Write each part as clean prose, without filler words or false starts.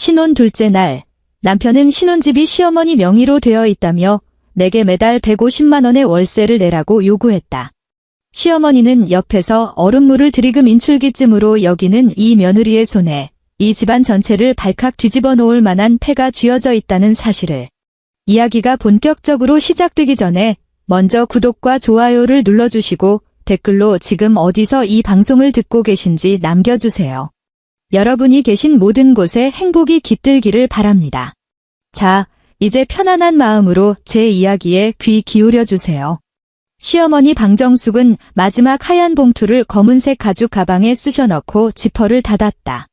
신혼 둘째 날, 남편은 신혼집이 시어머니 명의로 되어 있다며 내게 매달 150만 원의 월세를 내라고 요구했다. 시어머니는 옆에서 얼음물을 들이금 인출기쯤으로 여기는 이 며느리의 손에 이 집안 전체를 발칵 뒤집어 놓을 만한 패가 쥐어져 있다는 사실을. 이야기가 본격적으로 시작되기 전에 먼저 구독과 좋아요를 눌러주시고 댓글로 지금 어디서 이 방송을 듣고 계신지 남겨주세요. 여러분이 계신 모든 곳에 행복이 깃들기를 바랍니다. 자, 이제 편안한 마음으로 제 이야기에 귀 기울여주세요. 시어머니 방정숙은 마지막 하얀 봉투를 검은색 가죽 가방에 쑤셔 넣고 지퍼를 닫았다.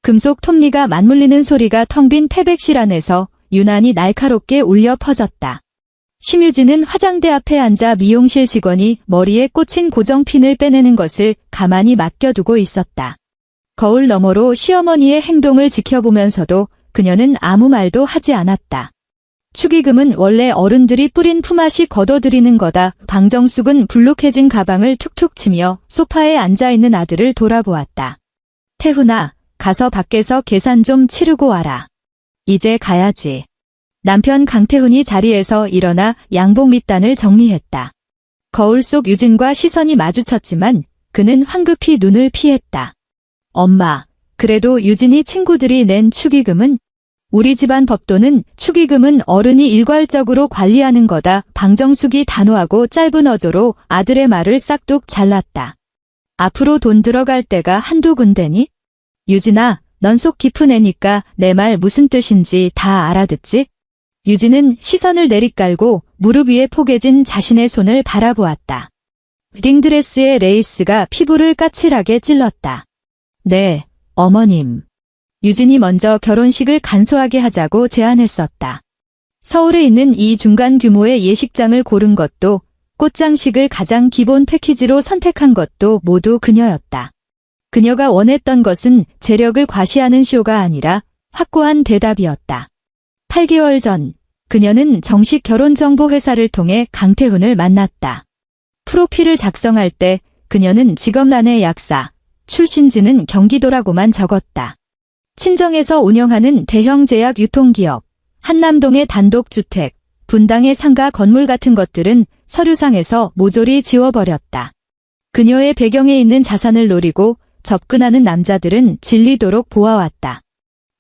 금속 톱니가 맞물리는 소리가 텅 빈 패백실 안에서 유난히 날카롭게 울려 퍼졌다. 심유진은 화장대 앞에 앉아 미용실 직원이 머리에 꽂힌 고정핀을 빼내는 것을 가만히 맡겨두고 있었다. 거울 너머로 시어머니의 행동을 지켜보면서도 그녀는 아무 말도 하지 않았다. 축의금은 원래 어른들이 뿌린 품앗이 걷어들이는 거다. 방정숙은 불룩해진 가방을 툭툭 치며 소파에 앉아있는 아들을 돌아보았다. 태훈아, 가서 밖에서 계산 좀 치르고 와라. 이제 가야지. 남편 강태훈이 자리에서 일어나 양복 밑단을 정리했다. 거울 속 유진과 시선이 마주쳤지만 그는 황급히 눈을 피했다. 엄마, 그래도 유진이 친구들이 낸 축의금은? 우리 집안 법도는 축의금은 어른이 일괄적으로 관리하는 거다. 방정숙이 단호하고 짧은 어조로 아들의 말을 싹둑 잘랐다. 앞으로 돈 들어갈 때가 한두 군데니? 유진아, 넌 속 깊은 애니까 내 말 무슨 뜻인지 다 알아듣지? 유진은 시선을 내리깔고 무릎 위에 포개진 자신의 손을 바라보았다. 웨딩드레스의 레이스가 피부를 까칠하게 찔렀다. 네, 어머님. 유진이 먼저 결혼식을 간소하게 하자고 제안했었다. 서울에 있는 이 중간 규모의 예식장을 고른 것도, 꽃장식을 가장 기본 패키지로 선택한 것도 모두 그녀였다. 그녀가 원했던 것은 재력을 과시하는 쇼가 아니라 확고한 대답이었다. 8개월 전, 그녀는 정식 결혼정보회사를 통해 강태훈을 만났다. 프로필을 작성할 때 그녀는 직업란에 약사, 출신지는 경기도라고만 적었다. 친정에서 운영하는 대형 제약 유통기업, 한남동의 단독주택, 분당의 상가 건물 같은 것들은 서류상에서 모조리 지워버렸다. 그녀의 배경에 있는 자산을 노리고 접근하는 남자들은 질리도록 보아왔다.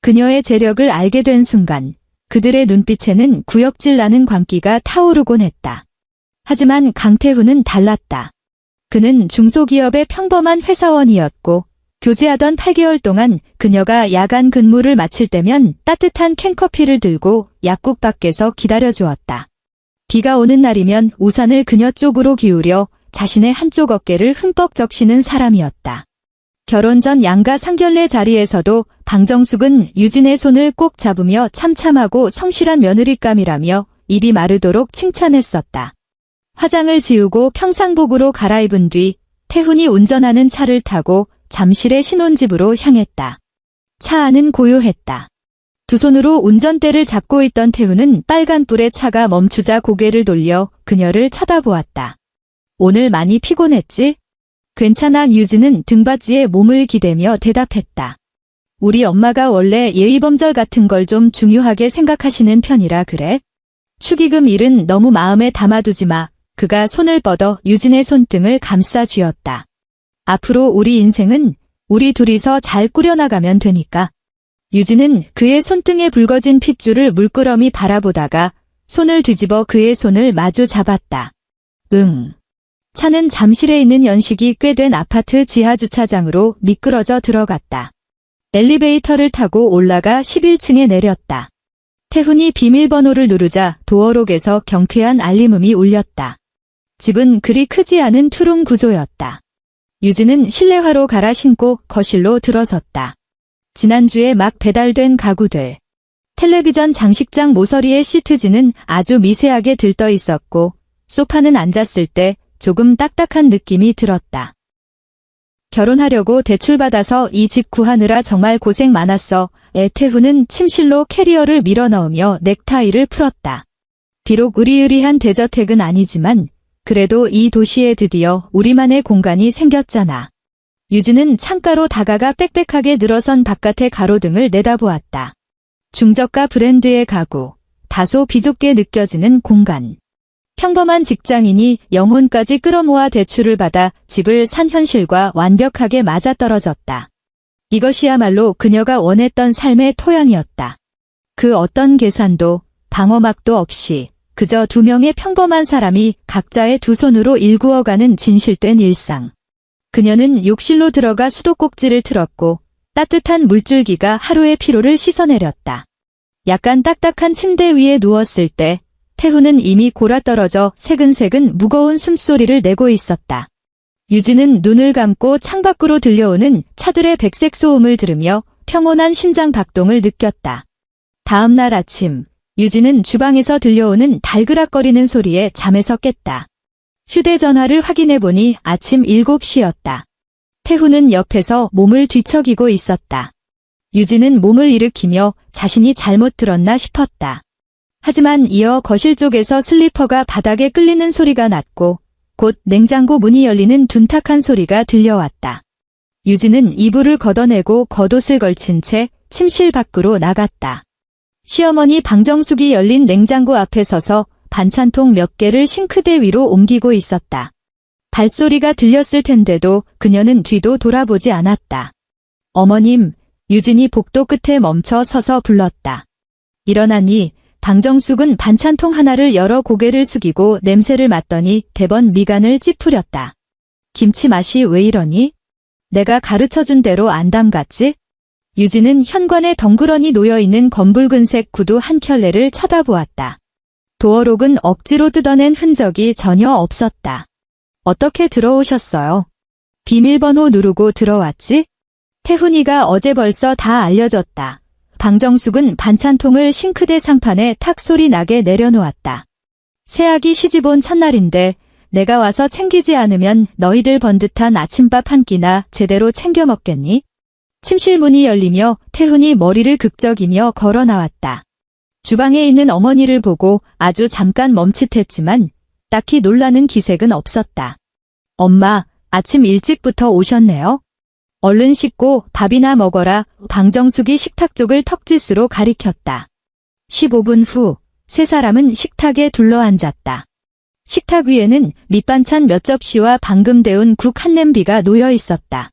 그녀의 재력을 알게 된 순간 그들의 눈빛에는 구역질 나는 광기가 타오르곤 했다. 하지만 강태훈은 달랐다. 그는 중소기업의 평범한 회사원이었고 교제하던 8개월 동안 그녀가 야간 근무를 마칠 때면 따뜻한 캔커피를 들고 약국 밖에서 기다려주었다. 비가 오는 날이면 우산을 그녀 쪽으로 기울여 자신의 한쪽 어깨를 흠뻑 적시는 사람이었다. 결혼 전 양가 상견례 자리에서도 방정숙은 유진의 손을 꼭 잡으며 참참하고 성실한 며느리감이라며 입이 마르도록 칭찬했었다. 화장을 지우고 평상복으로 갈아입은 뒤 태훈이 운전하는 차를 타고 잠실의 신혼집으로 향했다. 차 안은 고요했다. 두 손으로 운전대를 잡고 있던 태훈은 빨간불에 차가 멈추자 고개를 돌려 그녀를 쳐다보았다. 오늘 많이 피곤했지? 괜찮아. 유진은 등받이에 몸을 기대며 대답했다. 우리 엄마가 원래 예의범절 같은 걸 좀 중요하게 생각하시는 편이라 그래? 축의금 일은 너무 마음에 담아두지 마. 그가 손을 뻗어 유진의 손등을 감싸 쥐었다. 앞으로 우리 인생은 우리 둘이서 잘 꾸려나가면 되니까. 유진은 그의 손등에 붉어진 핏줄을 물끄러미 바라보다가 손을 뒤집어 그의 손을 마주 잡았다. 응. 차는 잠실에 있는 연식이 꽤 된 아파트 지하주차장으로 미끄러져 들어갔다. 엘리베이터를 타고 올라가 11층에 내렸다. 태훈이 비밀번호를 누르자 도어록에서 경쾌한 알림음이 울렸다. 집은 그리 크지 않은 투룸 구조였다. 유진은 실내화로 갈아 신고 거실로 들어섰다. 지난주에 막 배달된 가구들. 텔레비전 장식장 모서리의 시트지는 아주 미세하게 들떠 있었고 소파는 앉았을 때 조금 딱딱한 느낌이 들었다. 결혼하려고 대출받아서 이 집 구하느라 정말 고생 많았어. 태훈은 침실로 캐리어를 밀어넣으며 넥타이를 풀었다. 비록 으리으리한 대저택은 아니지만 그래도 이 도시에 드디어 우리만의 공간이 생겼잖아. 유진은 창가로 다가가 빽빽하게 늘어선 바깥의 가로등을 내다보았다. 중저가 브랜드의 가구, 다소 비좁게 느껴지는 공간. 평범한 직장인이 영혼까지 끌어모아 대출을 받아 집을 산 현실과 완벽하게 맞아떨어졌다. 이것이야말로 그녀가 원했던 삶의 토양이었다. 그 어떤 계산도 방어막도 없이 그저 두 명의 평범한 사람이 각자의 두 손으로 일구어가는 진실된 일상. 그녀는 욕실로 들어가 수도꼭지를 틀었고 따뜻한 물줄기가 하루의 피로를 씻어내렸다. 약간 딱딱한 침대 위에 누웠을 때 태훈은 이미 골아떨어져 새근새근 무거운 숨소리를 내고 있었다. 유진은 눈을 감고 창밖으로 들려오는 차들의 백색 소음을 들으며 평온한 심장 박동을 느꼈다. 다음 날 아침, 유진은 주방에서 들려오는 달그락거리는 소리에 잠에서 깼다. 휴대전화를 확인해보니 아침 7시였다. 태훈은 옆에서 몸을 뒤척이고 있었다. 유진은 몸을 일으키며 자신이 잘못 들었나 싶었다. 하지만 이어 거실 쪽에서 슬리퍼가 바닥에 끌리는 소리가 났고 곧 냉장고 문이 열리는 둔탁한 소리가 들려왔다. 유진은 이불을 걷어내고 겉옷을 걸친 채 침실 밖으로 나갔다. 시어머니 방정숙이 열린 냉장고 앞에 서서 반찬통 몇 개를 싱크대 위로 옮기고 있었다. 발소리가 들렸을 텐데도 그녀는 뒤도 돌아보지 않았다. 어머님, 유진이 복도 끝에 멈춰 서서 불렀다. 일어나니 방정숙은 반찬통 하나를 열어 고개를 숙이고 냄새를 맡더니 대번 미간을 찌푸렸다. 김치 맛이 왜 이러니? 내가 가르쳐준 대로 안 담갔지? 유진은 현관에 덩그러니 놓여있는 검붉은색 구두 한 켤레를 쳐다보았다. 도어록은 억지로 뜯어낸 흔적이 전혀 없었다. 어떻게 들어오셨어요? 비밀번호 누르고 들어왔지? 태훈이가 어제 벌써 다 알려줬다. 방정숙은 반찬통을 싱크대 상판에 탁 소리 나게 내려놓았다. 새아기 시집 온 첫날인데 내가 와서 챙기지 않으면 너희들 번듯한 아침밥 한 끼나 제대로 챙겨 먹겠니? 침실 문이 열리며 태훈이 머리를 극적이며 걸어 나왔다. 주방에 있는 어머니를 보고 아주 잠깐 멈칫했지만 딱히 놀라는 기색은 없었다. 엄마, 아침 일찍부터 오셨네요. 얼른 씻고 밥이나 먹어라. 방정숙이 식탁 쪽을 턱짓으로 가리켰다. 15분 후, 세 사람은 식탁에 둘러앉았다. 식탁 위에는 밑반찬 몇 접시와 방금 데운 국 한 냄비가 놓여 있었다.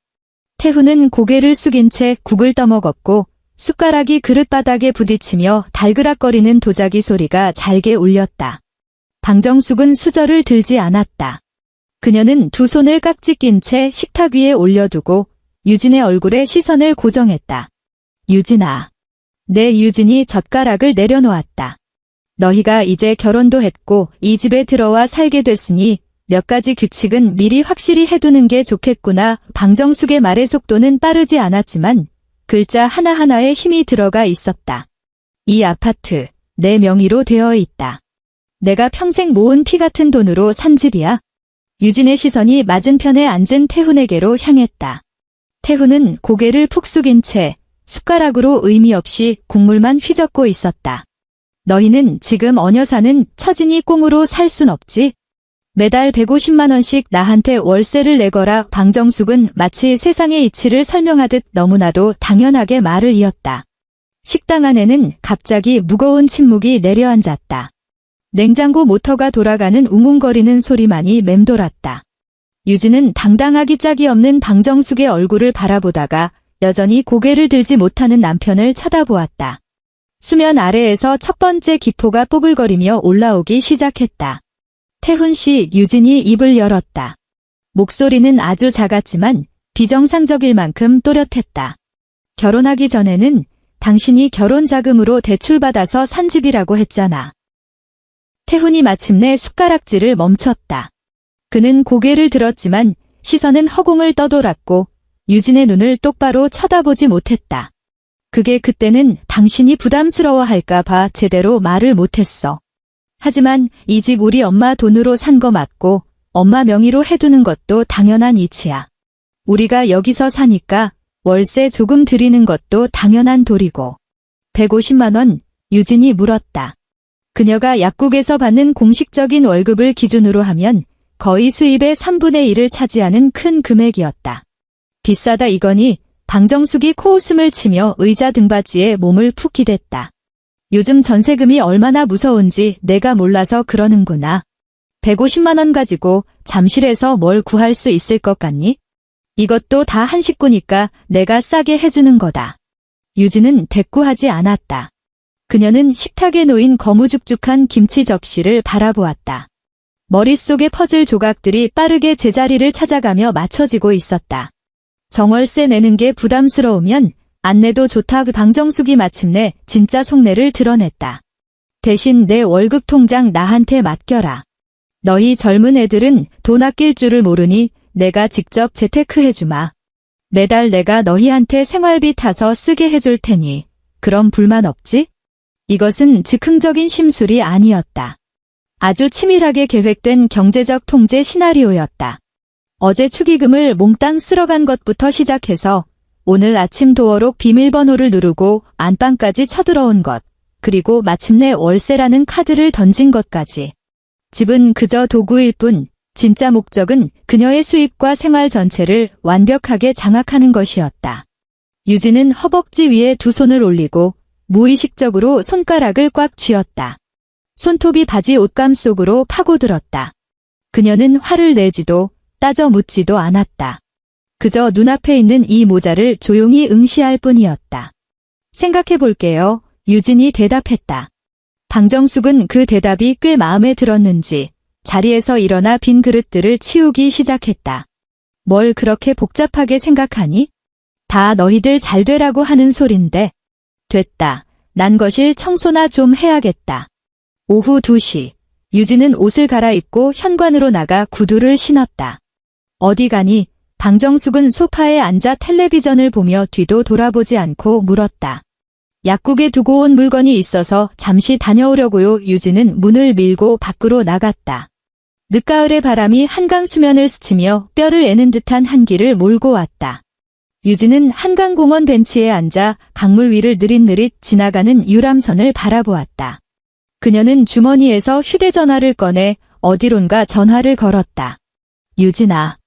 태훈은 고개를 숙인 채 국을 떠먹었고 숟가락이 그릇바닥에 부딪히며 달그락거리는 도자기 소리가 잘게 울렸다. 방정숙은 수저를 들지 않았다. 그녀는 두 손을 깍지 낀 채 식탁 위에 올려두고 유진의 얼굴에 시선을 고정했다. 유진아. 내 유진이 젓가락을 내려놓았다. 너희가 이제 결혼도 했고 이 집에 들어와 살게 됐으니 몇 가지 규칙은 미리 확실히 해두는 게 좋겠구나. 방정숙의 말의 속도는 빠르지 않았지만 글자 하나하나에 힘이 들어가 있었다. 이 아파트, 내 명의로 되어 있다. 내가 평생 모은 피 같은 돈으로 산 집이야. 유진의 시선이 맞은편에 앉은 태훈에게로 향했다. 태훈은 고개를 푹 숙인 채 숟가락으로 의미 없이 국물만 휘젓고 있었다. 너희는 지금 어녀사는 처진이 꽁으로 살 순 없지? 매달 150만 원씩 나한테 월세를 내거라. 방정숙은 마치 세상의 이치를 설명하듯 너무나도 당연하게 말을 이었다. 식당 안에는 갑자기 무거운 침묵이 내려앉았다. 냉장고 모터가 돌아가는 웅웅거리는 소리만이 맴돌았다. 유진은 당당하기 짝이 없는 방정숙의 얼굴을 바라보다가 여전히 고개를 들지 못하는 남편을 쳐다보았다. 수면 아래에서 첫 번째 기포가 뽀글거리며 올라오기 시작했다. 태훈 씨, 유진이 입을 열었다. 목소리는 아주 작았지만 비정상적일 만큼 또렷했다. 결혼하기 전에는 당신이 결혼 자금으로 대출받아서 산 집이라고 했잖아. 태훈이 마침내 숟가락질을 멈췄다. 그는 고개를 들었지만 시선은 허공을 떠돌았고 유진의 눈을 똑바로 쳐다보지 못했다. 그게 그때는 당신이 부담스러워할까 봐 제대로 말을 못했어. 하지만 이 집 우리 엄마 돈으로 산 거 맞고 엄마 명의로 해두는 것도 당연한 이치야. 우리가 여기서 사니까 월세 조금 드리는 것도 당연한 도리고. 150만 원, 유진이 물었다. 그녀가 약국에서 받는 공식적인 월급을 기준으로 하면 거의 수입의 3분의 1을 차지하는 큰 금액이었다. 비싸다 이거니? 방정숙이 코웃음을 치며 의자 등받이에 몸을 푹 기댔다. 요즘 전세금이 얼마나 무서운지 내가 몰라서 그러는구나. 150만 원 가지고 잠실에서 뭘 구할 수 있을 것 같니? 이것도 다 한 식구니까 내가 싸게 해주는 거다. 유진은 대꾸하지 않았다. 그녀는 식탁에 놓인 거무죽죽한 김치 접시를 바라보았다. 머릿속의 퍼즐 조각들이 빠르게 제자리를 찾아가며 맞춰지고 있었다. 정월세 내는 게 부담스러우면 안 내도 좋다. 방정숙이 마침내 진짜 속내를 드러냈다. 대신 내 월급 통장 나한테 맡겨라. 너희 젊은 애들은 돈 아낄 줄을 모르니 내가 직접 재테크해주마. 매달 내가 너희한테 생활비 타서 쓰게 해줄 테니 그럼 불만 없지? 이것은 즉흥적인 심술이 아니었다. 아주 치밀하게 계획된 경제적 통제 시나리오였다. 어제 축의금을 몽땅 쓸어간 것부터 시작해서 오늘 아침 도어록 비밀번호를 누르고 안방까지 쳐들어온 것, 그리고 마침내 월세라는 카드를 던진 것까지. 집은 그저 도구일 뿐 진짜 목적은 그녀의 수입과 생활 전체를 완벽하게 장악하는 것이었다. 유진은 허벅지 위에 두 손을 올리고 무의식적으로 손가락을 꽉 쥐었다. 손톱이 바지 옷감 속으로 파고들었다. 그녀는 화를 내지도 따져 묻지도 않았다. 그저 눈앞에 있는 이 모자를 조용히 응시할 뿐이었다. 생각해볼게요. 유진이 대답했다. 방정숙은 그 대답이 꽤 마음에 들었는지 자리에서 일어나 빈 그릇들을 치우기 시작했다. 뭘 그렇게 복잡하게 생각하니? 다 너희들 잘 되라고 하는 소린데. 됐다. 난 거실 청소나 좀 해야겠다. 오후 2시. 유진은 옷을 갈아입고 현관으로 나가 구두를 신었다. 어디 가니? 방정숙은 소파에 앉아 텔레비전을 보며 뒤도 돌아보지 않고 물었다. 약국에 두고 온 물건이 있어서 잠시 다녀오려고요. 유진은 문을 밀고 밖으로 나갔다. 늦가을의 바람이 한강 수면을 스치며 뼈를 애는 듯한 한기를 몰고 왔다. 유진은 한강공원 벤치에 앉아 강물 위를 느릿느릿 지나가는 유람선을 바라보았다. 그녀는 주머니에서 휴대전화를 꺼내 어디론가 전화를 걸었다. 유진아.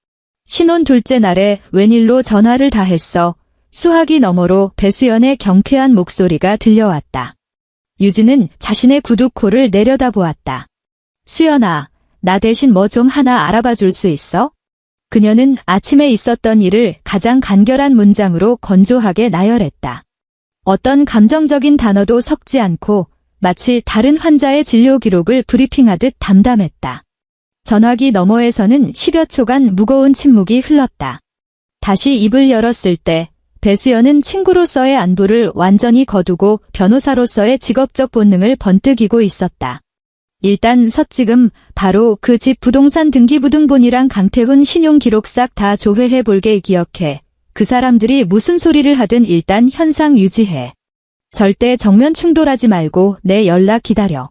신혼 둘째 날에 웬일로 전화를 다 했어. 수화기 너머로 배수연의 경쾌한 목소리가 들려왔다. 유진은 자신의 구두코를 내려다보았다. 수연아, 나 대신 뭐 좀 하나 알아봐 줄 수 있어? 그녀는 아침에 있었던 일을 가장 간결한 문장으로 건조하게 나열했다. 어떤 감정적인 단어도 섞지 않고 마치 다른 환자의 진료 기록을 브리핑하듯 담담했다. 전화기 너머에서는 10여 초간 무거운 침묵이 흘렀다. 다시 입을 열었을 때 배수연은 친구로서의 안부를 완전히 거두고 변호사로서의 직업적 본능을 번뜩이고 있었다. 일단 서지금 바로 그 집 부동산 등기부등본이랑 강태훈 신용기록 싹 다 조회해볼게. 기억해. 그 사람들이 무슨 소리를 하든 일단 현상 유지해. 절대 정면 충돌하지 말고 내 연락 기다려.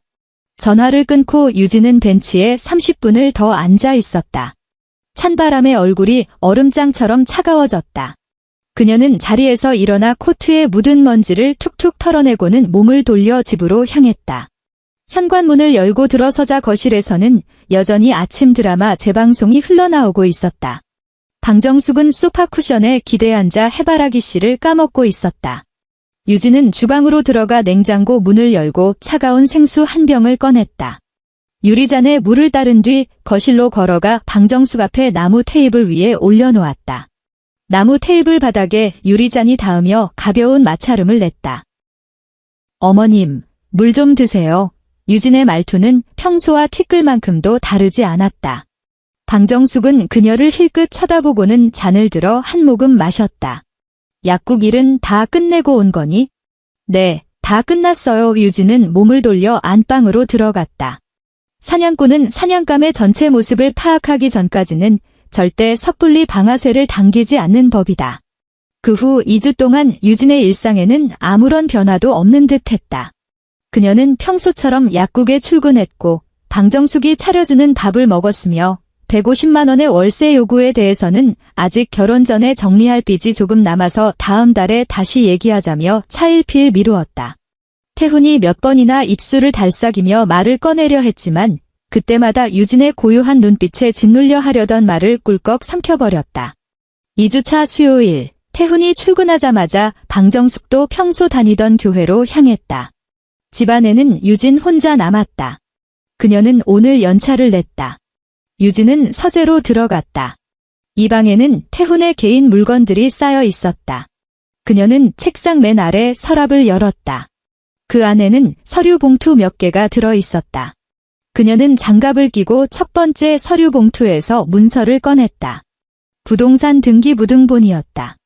전화를 끊고 유진은 벤치에 30분을 더 앉아 있었다. 찬바람에 얼굴이 얼음장처럼 차가워졌다. 그녀는 자리에서 일어나 코트에 묻은 먼지를 툭툭 털어내고는 몸을 돌려 집으로 향했다. 현관문을 열고 들어서자 거실에서는 여전히 아침 드라마 재방송이 흘러나오고 있었다. 방정숙은 소파 쿠션에 기대 앉아 해바라기 씨를 까먹고 있었다. 유진은 주방으로 들어가 냉장고 문을 열고 차가운 생수 한 병을 꺼냈다. 유리잔에 물을 따른 뒤 거실로 걸어가 방정숙 앞에 나무 테이블 위에 올려놓았다. 나무 테이블 바닥에 유리잔이 닿으며 가벼운 마찰음을 냈다. 어머님, 물 좀 드세요. 유진의 말투는 평소와 티끌만큼도 다르지 않았다. 방정숙은 그녀를 힐끗 쳐다보고는 잔을 들어 한 모금 마셨다. 약국 일은 다 끝내고 온 거니? 네, 다 끝났어요. 유진은 몸을 돌려 안방으로 들어갔다. 사냥꾼은 사냥감의 전체 모습을 파악하기 전까지는 절대 섣불리 방아쇠를 당기지 않는 법이다. 그 후 2주 동안 유진의 일상에는 아무런 변화도 없는 듯했다. 그녀는 평소처럼 약국에 출근했고 방정숙이 차려주는 밥을 먹었으며 150만 원의 월세 요구에 대해서는 아직 결혼 전에 정리할 빚이 조금 남아서 다음 달에 다시 얘기하자며 차일피일 미루었다. 태훈이 몇 번이나 입술을 달싹이며 말을 꺼내려 했지만 그때마다 유진의 고요한 눈빛에 짓눌려 하려던 말을 꿀꺽 삼켜버렸다. 2주차 수요일, 태훈이 출근하자마자 방정숙도 평소 다니던 교회로 향했다. 집안에는 유진 혼자 남았다. 그녀는 오늘 연차를 냈다. 유진은 서재로 들어갔다. 이 방에는 태훈의 개인 물건들이 쌓여 있었다. 그녀는 책상 맨 아래 서랍을 열었다. 그 안에는 서류 봉투 몇 개가 들어 있었다. 그녀는 장갑을 끼고 첫 번째 서류 봉투에서 문서를 꺼냈다. 부동산 등기부등본이었다.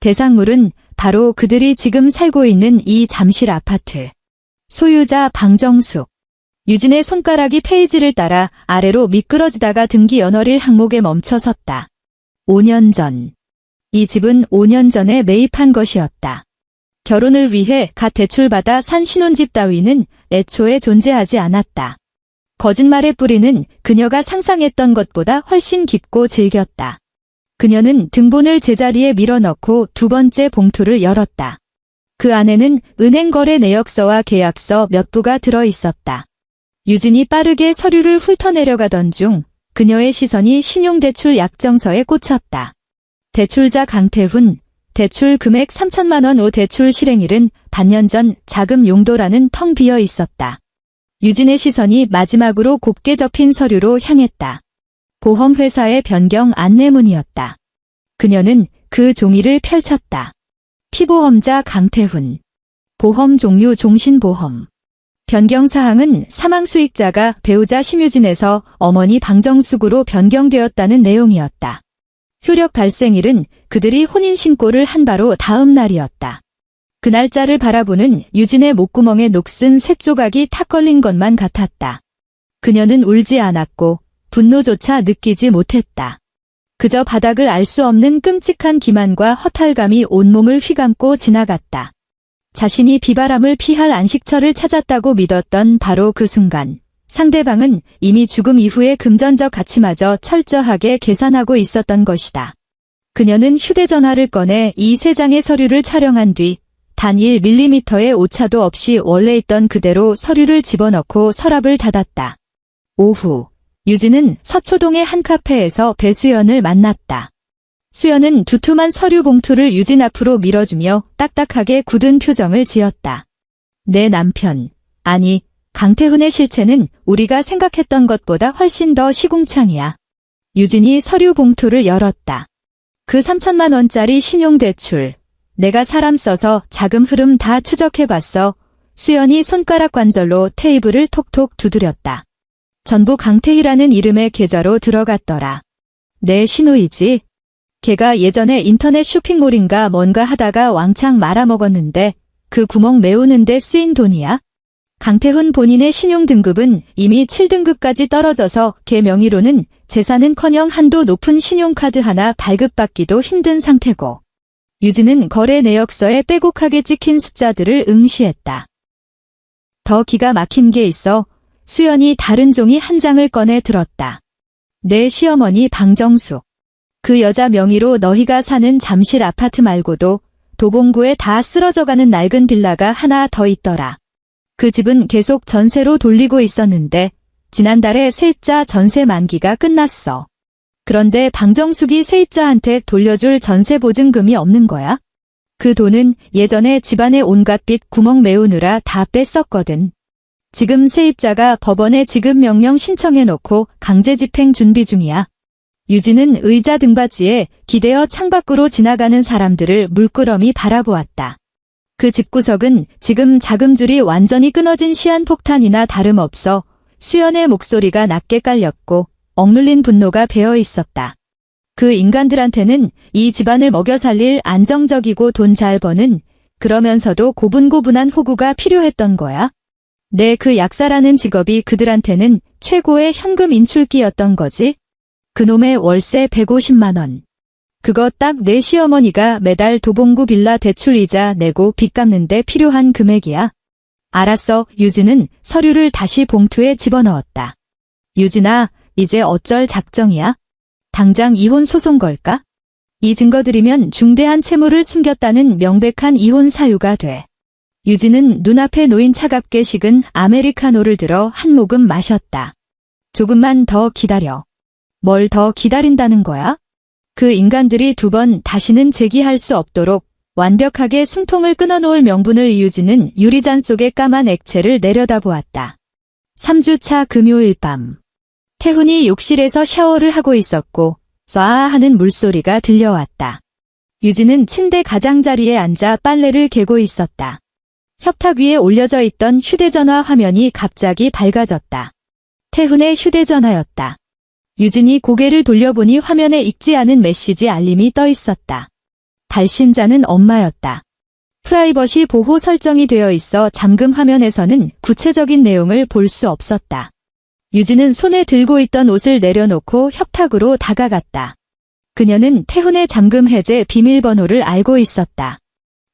대상물은 바로 그들이 지금 살고 있는 이 잠실 아파트. 소유자 방정숙. 유진의 손가락이 페이지를 따라 아래로 미끄러지다가 등기 연월일 항목에 멈춰섰다. 5년 전. 이 집은 5년 전에 매입한 것이었다. 결혼을 위해 갓 대출받아 산 신혼집 따위는 애초에 존재하지 않았다. 거짓말의 뿌리는 그녀가 상상했던 것보다 훨씬 깊고 질겼다. 그녀는 등본을 제자리에 밀어넣고 두 번째 봉투를 열었다. 그 안에는 은행거래 내역서와 계약서 몇 부가 들어 있었다. 유진이 빠르게 서류를 훑어내려가던 중 그녀의 시선이 신용대출 약정서에 꽂혔다. 대출자 강태훈, 대출 금액 3천만 원 오 대출 실행일은 반년 전 자금 용도라는 텅 비어 있었다. 유진의 시선이 마지막으로 곱게 접힌 서류로 향했다. 보험회사의 변경 안내문이었다. 그녀는 그 종이를 펼쳤다. 피보험자 강태훈. 보험 종류 종신보험. 변경사항은 사망수익자가 배우자 심유진에서 어머니 방정숙으로 변경되었다는 내용이었다. 효력 발생일은 그들이 혼인신고를 한 바로 다음 날이었다. 그 날짜를 바라보는 유진의 목구멍에 녹슨 쇳조각이 탁 걸린 것만 같았다. 그녀는 울지 않았고 분노조차 느끼지 못했다. 그저 바닥을 알 수 없는 끔찍한 기만과 허탈감이 온몸을 휘감고 지나갔다. 자신이 비바람을 피할 안식처를 찾았다고 믿었던 바로 그 순간, 상대방은 이미 죽음 이후의 금전적 가치마저 철저하게 계산하고 있었던 것이다. 그녀는 휴대전화를 꺼내 이 세 장의 서류를 촬영한 뒤 단 1mm의 오차도 없이 원래 있던 그대로 서류를 집어넣고 서랍을 닫았다. 오후, 유진은 서초동의 한 카페에서 배수연을 만났다. 수연은 두툼한 서류 봉투를 유진 앞으로 밀어주며 딱딱하게 굳은 표정을 지었다. 내 남편, 아니, 강태훈의 실체는 우리가 생각했던 것보다 훨씬 더 시궁창이야. 유진이 서류 봉투를 열었다. 그 3천만 원짜리 신용대출. 내가 사람 써서 자금 흐름 다 추적해봤어. 수연이 손가락 관절로 테이블을 톡톡 두드렸다. 전부 강태희라는 이름의 계좌로 들어갔더라. 내 시누이지. 걔가 예전에 인터넷 쇼핑몰인가 뭔가 하다가 왕창 말아먹었는데 그 구멍 메우는데 쓰인 돈이야. 강태훈 본인의 신용등급은 이미 7등급까지 떨어져서 걔 명의로는 재산은커녕 한도 높은 신용카드 하나 발급받기도 힘든 상태고. 유진은 거래 내역서에 빼곡하게 찍힌 숫자들을 응시했다. 더 기가 막힌 게 있어. 수연이 다른 종이 한 장을 꺼내 들었다. 내 시어머니 방정숙. 그 여자 명의로 너희가 사는 잠실 아파트 말고도 도봉구에 다 쓰러져가는 낡은 빌라가 하나 더 있더라. 그 집은 계속 전세로 돌리고 있었는데 지난달에 세입자 전세 만기가 끝났어. 그런데 방정숙이 세입자한테 돌려줄 전세 보증금이 없는 거야. 그 돈은 예전에 집안의 온갖 빚 구멍 메우느라 다 뺐었거든. 지금 세입자가 법원에 지급 명령 신청해놓고 강제 집행 준비 중이야. 유진은 의자 등받이에 기대어 창밖으로 지나가는 사람들을 물끄러미 바라보았다. 그 집구석은 지금 자금줄이 완전히 끊어진 시한폭탄이나 다름없어 수연의 목소리가 낮게 깔렸고 억눌린 분노가 배어 있었다. 그 인간들한테는 이 집안을 먹여 살릴 안정적이고 돈 잘 버는 그러면서도 고분고분한 호구가 필요했던 거야. 내 그 약사라는 직업이 그들한테는 최고의 현금 인출기였던 거지. 그놈의 월세 150만 원. 그거 딱 내 시어머니가 매달 도봉구 빌라 대출이자 내고 빚 갚는데 필요한 금액이야. 알았어. 유진은 서류를 다시 봉투에 집어넣었다. 유진아, 이제 어쩔 작정이야? 당장 이혼 소송 걸까? 이 증거들이면 중대한 채무를 숨겼다는 명백한 이혼 사유가 돼. 유진은 눈앞에 놓인 차갑게 식은 아메리카노를 들어 한 모금 마셨다. 조금만 더 기다려. 뭘 더 기다린다는 거야? 그 인간들이 2번 다시는 재기할 수 없도록 완벽하게 숨통을 끊어놓을 명분을 유진은 유리잔 속의 까만 액체를 내려다보았다. 3주차 금요일 밤. 태훈이 욕실에서 샤워를 하고 있었고 쏴아 하는 물소리가 들려왔다. 유진은 침대 가장자리에 앉아 빨래를 개고 있었다. 협탁 위에 올려져 있던 휴대전화 화면이 갑자기 밝아졌다. 태훈의 휴대전화였다. 유진이 고개를 돌려보니 화면에 읽지 않은 메시지 알림이 떠 있었다. 발신자는 엄마였다. 프라이버시 보호 설정이 되어 있어 잠금 화면에서는 구체적인 내용을 볼 수 없었다. 유진은 손에 들고 있던 옷을 내려놓고 협탁으로 다가갔다. 그녀는 태훈의 잠금 해제 비밀번호를 알고 있었다.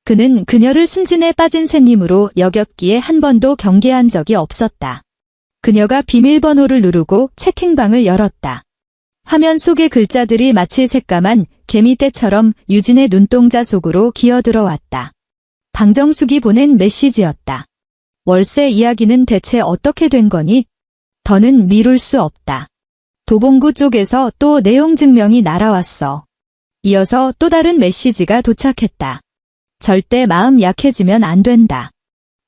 그는 그녀를 순진에 빠진 샌님으로 여겼기에 한 번도 경계한 적이 없었다. 그녀가 비밀번호를 누르고 채팅방을 열었다. 화면 속의 글자들이 마치 새까만 개미떼처럼 유진의 눈동자 속으로 기어들어왔다. 방정숙이 보낸 메시지였다. 월세 이야기는 대체 어떻게 된 거니? 더는 미룰 수 없다. 도봉구 쪽에서 또 내용 증명이 날아왔어. 이어서 또 다른 메시지가 도착했다. 절대 마음 약해지면 안 된다.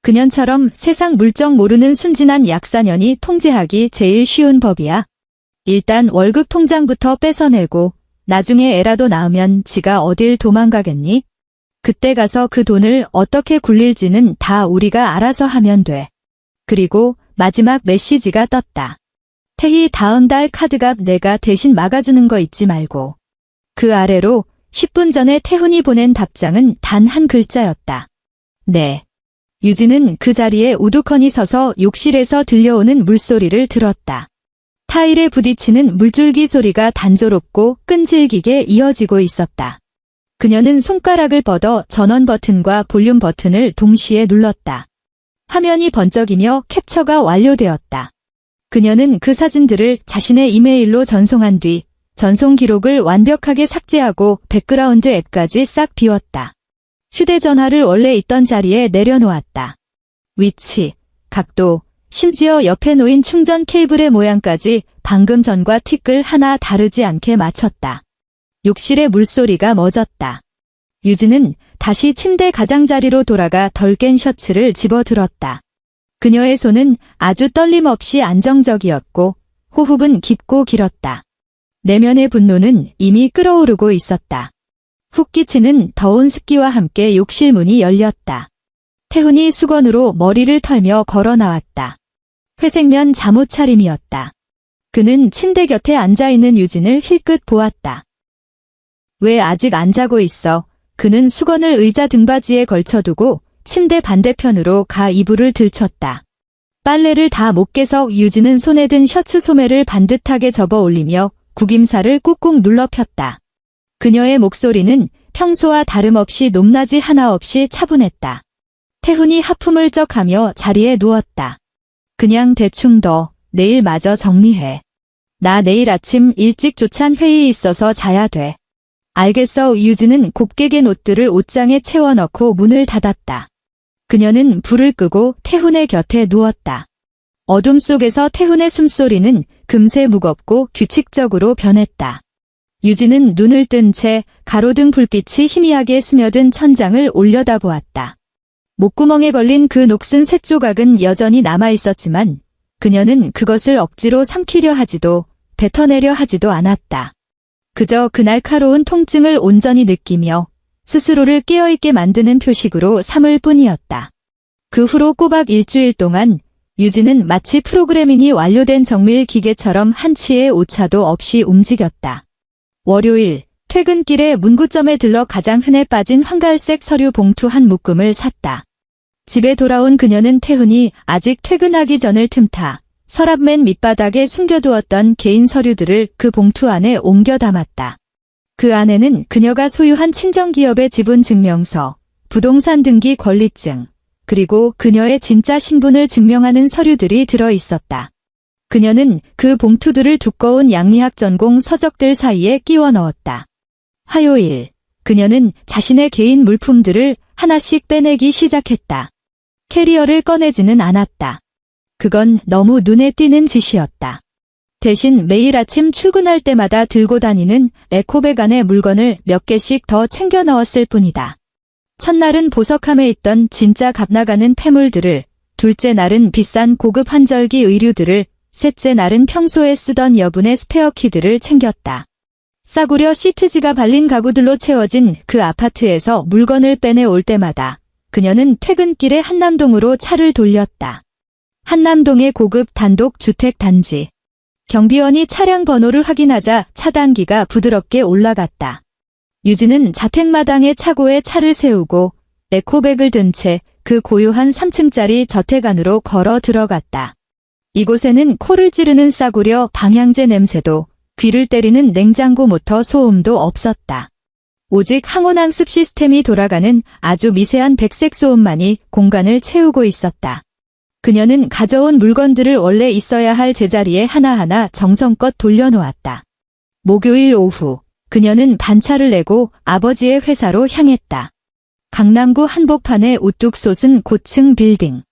그년처럼 세상 물정 모르는 순진한 약사년이 통제하기 제일 쉬운 법이야. 일단 월급 통장부터 뺏어내고 나중에 애라도 낳으면 지가 어딜 도망가겠니? 그때 가서 그 돈을 어떻게 굴릴지는 다 우리가 알아서 하면 돼. 그리고 마지막 메시지가 떴다. 태희 다음 달 카드값 내가 대신 막아주는 거 잊지 말고. 그 아래로 10분 전에 태훈이 보낸 답장은 단 한 글자였다. 네. 유진은 그 자리에 우두커니 서서 욕실에서 들려오는 물소리를 들었다. 타일에 부딪히는 물줄기 소리가 단조롭고 끈질기게 이어지고 있었다. 그녀는 손가락을 뻗어 전원 버튼과 볼륨 버튼을 동시에 눌렀다. 화면이 번쩍이며 캡처가 완료되었다. 그녀는 그 사진들을 자신의 이메일로 전송한 뒤 전송 기록을 완벽하게 삭제하고 백그라운드 앱까지 싹 비웠다. 휴대전화를 원래 있던 자리에 내려놓았다. 위치, 각도, 심지어 옆에 놓인 충전 케이블의 모양까지 방금 전과 티끌 하나 다르지 않게 맞췄다. 욕실의 물소리가 멎었다. 유진은 다시 침대 가장자리로 돌아가 덜 깬 셔츠를 집어들었다. 그녀의 손은 아주 떨림없이 안정적이었고 호흡은 깊고 길었다. 내면의 분노는 이미 끓어오르고 있었다. 훅 끼치는 더운 습기와 함께 욕실 문이 열렸다. 태훈이 수건으로 머리를 털며 걸어 나왔다. 회색면 잠옷 차림이었다. 그는 침대 곁에 앉아있는 유진을 힐끗 보았다. 왜 아직 안 자고 있어? 그는 수건을 의자 등받이에 걸쳐두고 침대 반대편으로 가 이불을 들쳤다. 빨래를 다 못 깨서 유진은 손에 든 셔츠 소매를 반듯하게 접어 올리며 구김살을 꾹꾹 눌러 폈다. 그녀의 목소리는 평소와 다름없이 높낮이 하나 없이 차분했다. 태훈이 하품을 쩍하며 자리에 누웠다. 그냥 대충 둬. 내일 마저 정리해. 나 내일 아침 일찍 조찬 회의 있어서 자야 돼. 알겠어. 유진은 곱게 갠 옷들을 옷장에 채워넣고 문을 닫았다. 그녀는 불을 끄고 태훈의 곁에 누웠다. 어둠 속에서 태훈의 숨소리는 금세 무겁고 규칙적으로 변했다. 유진은 눈을 뜬 채 가로등 불빛이 희미하게 스며든 천장을 올려다보았다. 목구멍에 걸린 그 녹슨 쇳조각은 여전히 남아있었지만 그녀는 그것을 억지로 삼키려 하지도 뱉어내려 하지도 않았다. 그저 그 날카로운 통증을 온전히 느끼며 스스로를 깨어있게 만드는 표식으로 삼을 뿐이었다. 그 후로 꼬박 일주일 동안 유진은 마치 프로그래밍이 완료된 정밀 기계처럼 한치의 오차도 없이 움직였다. 월요일, 퇴근길에 문구점에 들러 가장 흔해 빠진 황갈색 서류 봉투 한 묶음을 샀다. 집에 돌아온 그녀는 태훈이 아직 퇴근하기 전을 틈타 서랍맨 밑바닥에 숨겨두었던 개인 서류들을 그 봉투 안에 옮겨 담았다. 그 안에는 그녀가 소유한 친정기업의 지분 증명서, 부동산 등기 권리증, 그리고 그녀의 진짜 신분을 증명하는 서류들이 들어 있었다. 그녀는 그 봉투들을 두꺼운 양리학 전공 서적들 사이에 끼워 넣었다. 화요일, 그녀는 자신의 개인 물품들을 하나씩 빼내기 시작했다. 캐리어를 꺼내지는 않았다. 그건 너무 눈에 띄는 짓이었다. 대신 매일 아침 출근할 때마다 들고 다니는 에코백 안에 물건을 몇 개씩 더 챙겨 넣었을 뿐이다. 첫날은 보석함에 있던 진짜 값나가는 폐물들을, 둘째 날은 비싼 고급 한절기 의류들을, 셋째 날은 평소에 쓰던 여분의 스페어키들을 챙겼다. 싸구려 시트지가 발린 가구들로 채워진 그 아파트에서 물건을 빼내올 때마다 그녀는 퇴근길에 한남동으로 차를 돌렸다. 한남동의 고급 단독 주택 단지. 경비원이 차량 번호를 확인하자 차단기가 부드럽게 올라갔다. 유진은 자택마당의 차고에 차를 세우고 에코백을 든 채 그 고요한 3층짜리 저택 안으로 걸어 들어갔다. 이곳에는 코를 찌르는 싸구려 방향제 냄새도, 귀를 때리는 냉장고 모터 소음도 없었다. 오직 항온항습 시스템이 돌아가는 아주 미세한 백색 소음만이 공간을 채우고 있었다. 그녀는 가져온 물건들을 원래 있어야 할 제자리에 하나하나 정성껏 돌려놓았다. 목요일 오후, 그녀는 반차를 내고 아버지의 회사로 향했다. 강남구 한복판에 우뚝 솟은 고층 빌딩.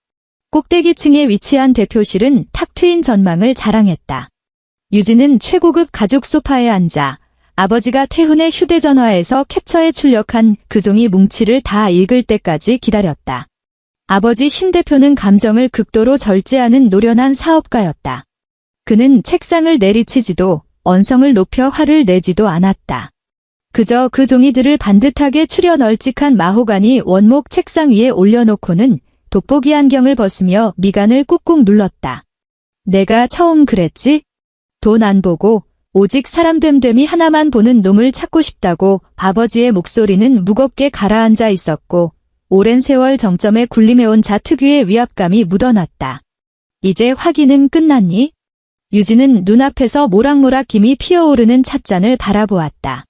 꼭대기층에 위치한 대표실은 탁 트인 전망을 자랑했다. 유진은 최고급 가죽 소파에 앉아 아버지가 태훈의 휴대전화에서 캡처해 출력한 그 종이 뭉치를 다 읽을 때까지 기다렸다. 아버지 심 대표는 감정을 극도로 절제하는 노련한 사업가였다. 그는 책상을 내리치지도 언성을 높여 화를 내지도 않았다. 그저 그 종이들을 반듯하게 추려 널찍한 마호가니 원목 책상 위에 올려놓고는 돋보기 안경을 벗으며 미간을 꾹꾹 눌렀다. 내가 처음 그랬지? 돈 안 보고 오직 사람 됨됨이 하나만 보는 놈을 찾고 싶다고. 아버지의 목소리는 무겁게 가라앉아 있었고 오랜 세월 정점에 군림해온 자 특유의 위압감이 묻어났다. 이제 확인은 끝났니? 유진은 눈앞에서 모락모락 김이 피어오르는 찻잔을 바라보았다.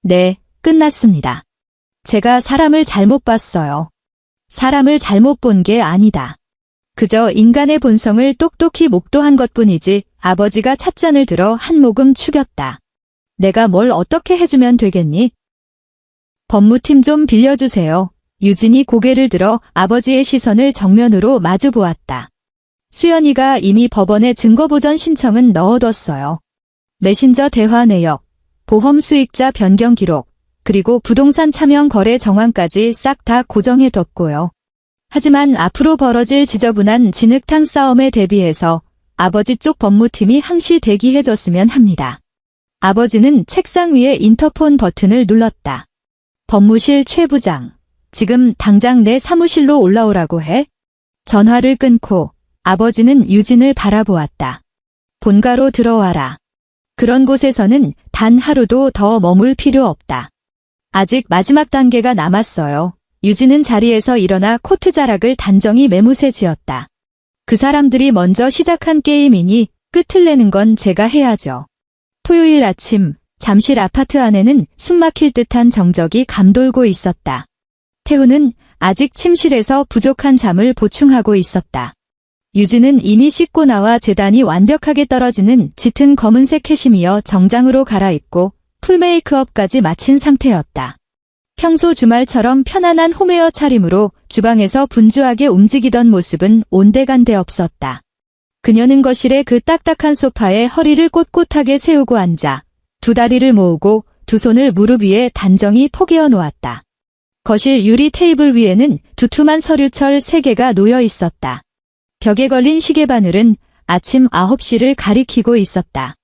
네, 끝났습니다. 제가 사람을 잘못 봤어요. 사람을 잘못 본 게 아니다. 그저 인간의 본성을 똑똑히 목도한 것뿐이지. 아버지가 찻잔을 들어 한 모금 축였다. 내가 뭘 어떻게 해주면 되겠니? 법무팀 좀 빌려주세요. 유진이 고개를 들어 아버지의 시선을 정면으로 마주 보았다. 수연이가 이미 법원에 증거보전 신청은 넣어뒀어요. 메신저 대화 내역, 보험 수익자 변경 기록, 그리고 부동산 차명 거래 정황까지 싹 다 고정해뒀고요. 하지만 앞으로 벌어질 지저분한 진흙탕 싸움에 대비해서 아버지 쪽 법무팀이 항시 대기해줬으면 합니다. 아버지는 책상 위에 인터폰 버튼을 눌렀다. 법무실 최 부장, 지금 당장 내 사무실로 올라오라고 해. 전화를 끊고 아버지는 유진을 바라보았다. 본가로 들어와라. 그런 곳에서는 단 하루도 더 머물 필요 없다. 아직 마지막 단계가 남았어요. 유진은 자리에서 일어나 코트 자락을 단정히 매무새 지었다. 그 사람들이 먼저 시작한 게임이니 끝을 내는 건 제가 해야죠. 토요일 아침, 잠실 아파트 안에는 숨막힐 듯한 정적이 감돌고 있었다. 태훈은 아직 침실에서 부족한 잠을 보충하고 있었다. 유진은 이미 씻고 나와 재단이 완벽하게 떨어지는 짙은 검은색 캐시미어 정장으로 갈아입고 풀 메이크업까지 마친 상태였다. 평소 주말처럼 편안한 홈웨어 차림으로 주방에서 분주하게 움직이던 모습은 온데간데 없었다. 그녀는 거실의 그 딱딱한 소파에 허리를 꼿꼿하게 세우고 앉아 두 다리를 모으고 두 손을 무릎 위에 단정히 포개어 놓았다. 거실 유리 테이블 위에는 두툼한 서류철 3개가 놓여 있었다. 벽에 걸린 시계바늘은 아침 9시를 가리키고 있었다.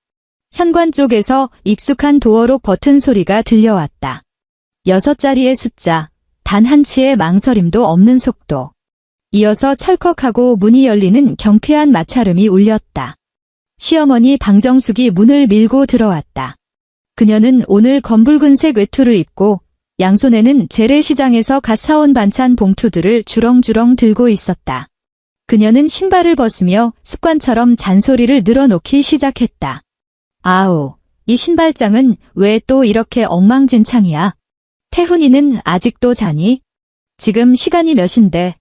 현관 쪽에서 익숙한 도어록 버튼 소리가 들려왔다. 6자리의 숫자, 단 한 치의 망설임도 없는 속도. 이어서 철컥하고 문이 열리는 경쾌한 마찰음이 울렸다. 시어머니 방정숙이 문을 밀고 들어왔다. 그녀는 오늘 검붉은색 외투를 입고 양손에는 재래시장에서 갓 사온 반찬 봉투들을 주렁주렁 들고 있었다. 그녀는 신발을 벗으며 습관처럼 잔소리를 늘어놓기 시작했다. 아우, 이 신발장은 왜 또 이렇게 엉망진창이야? 태훈이는 아직도 자니? 지금 시간이 몇인데?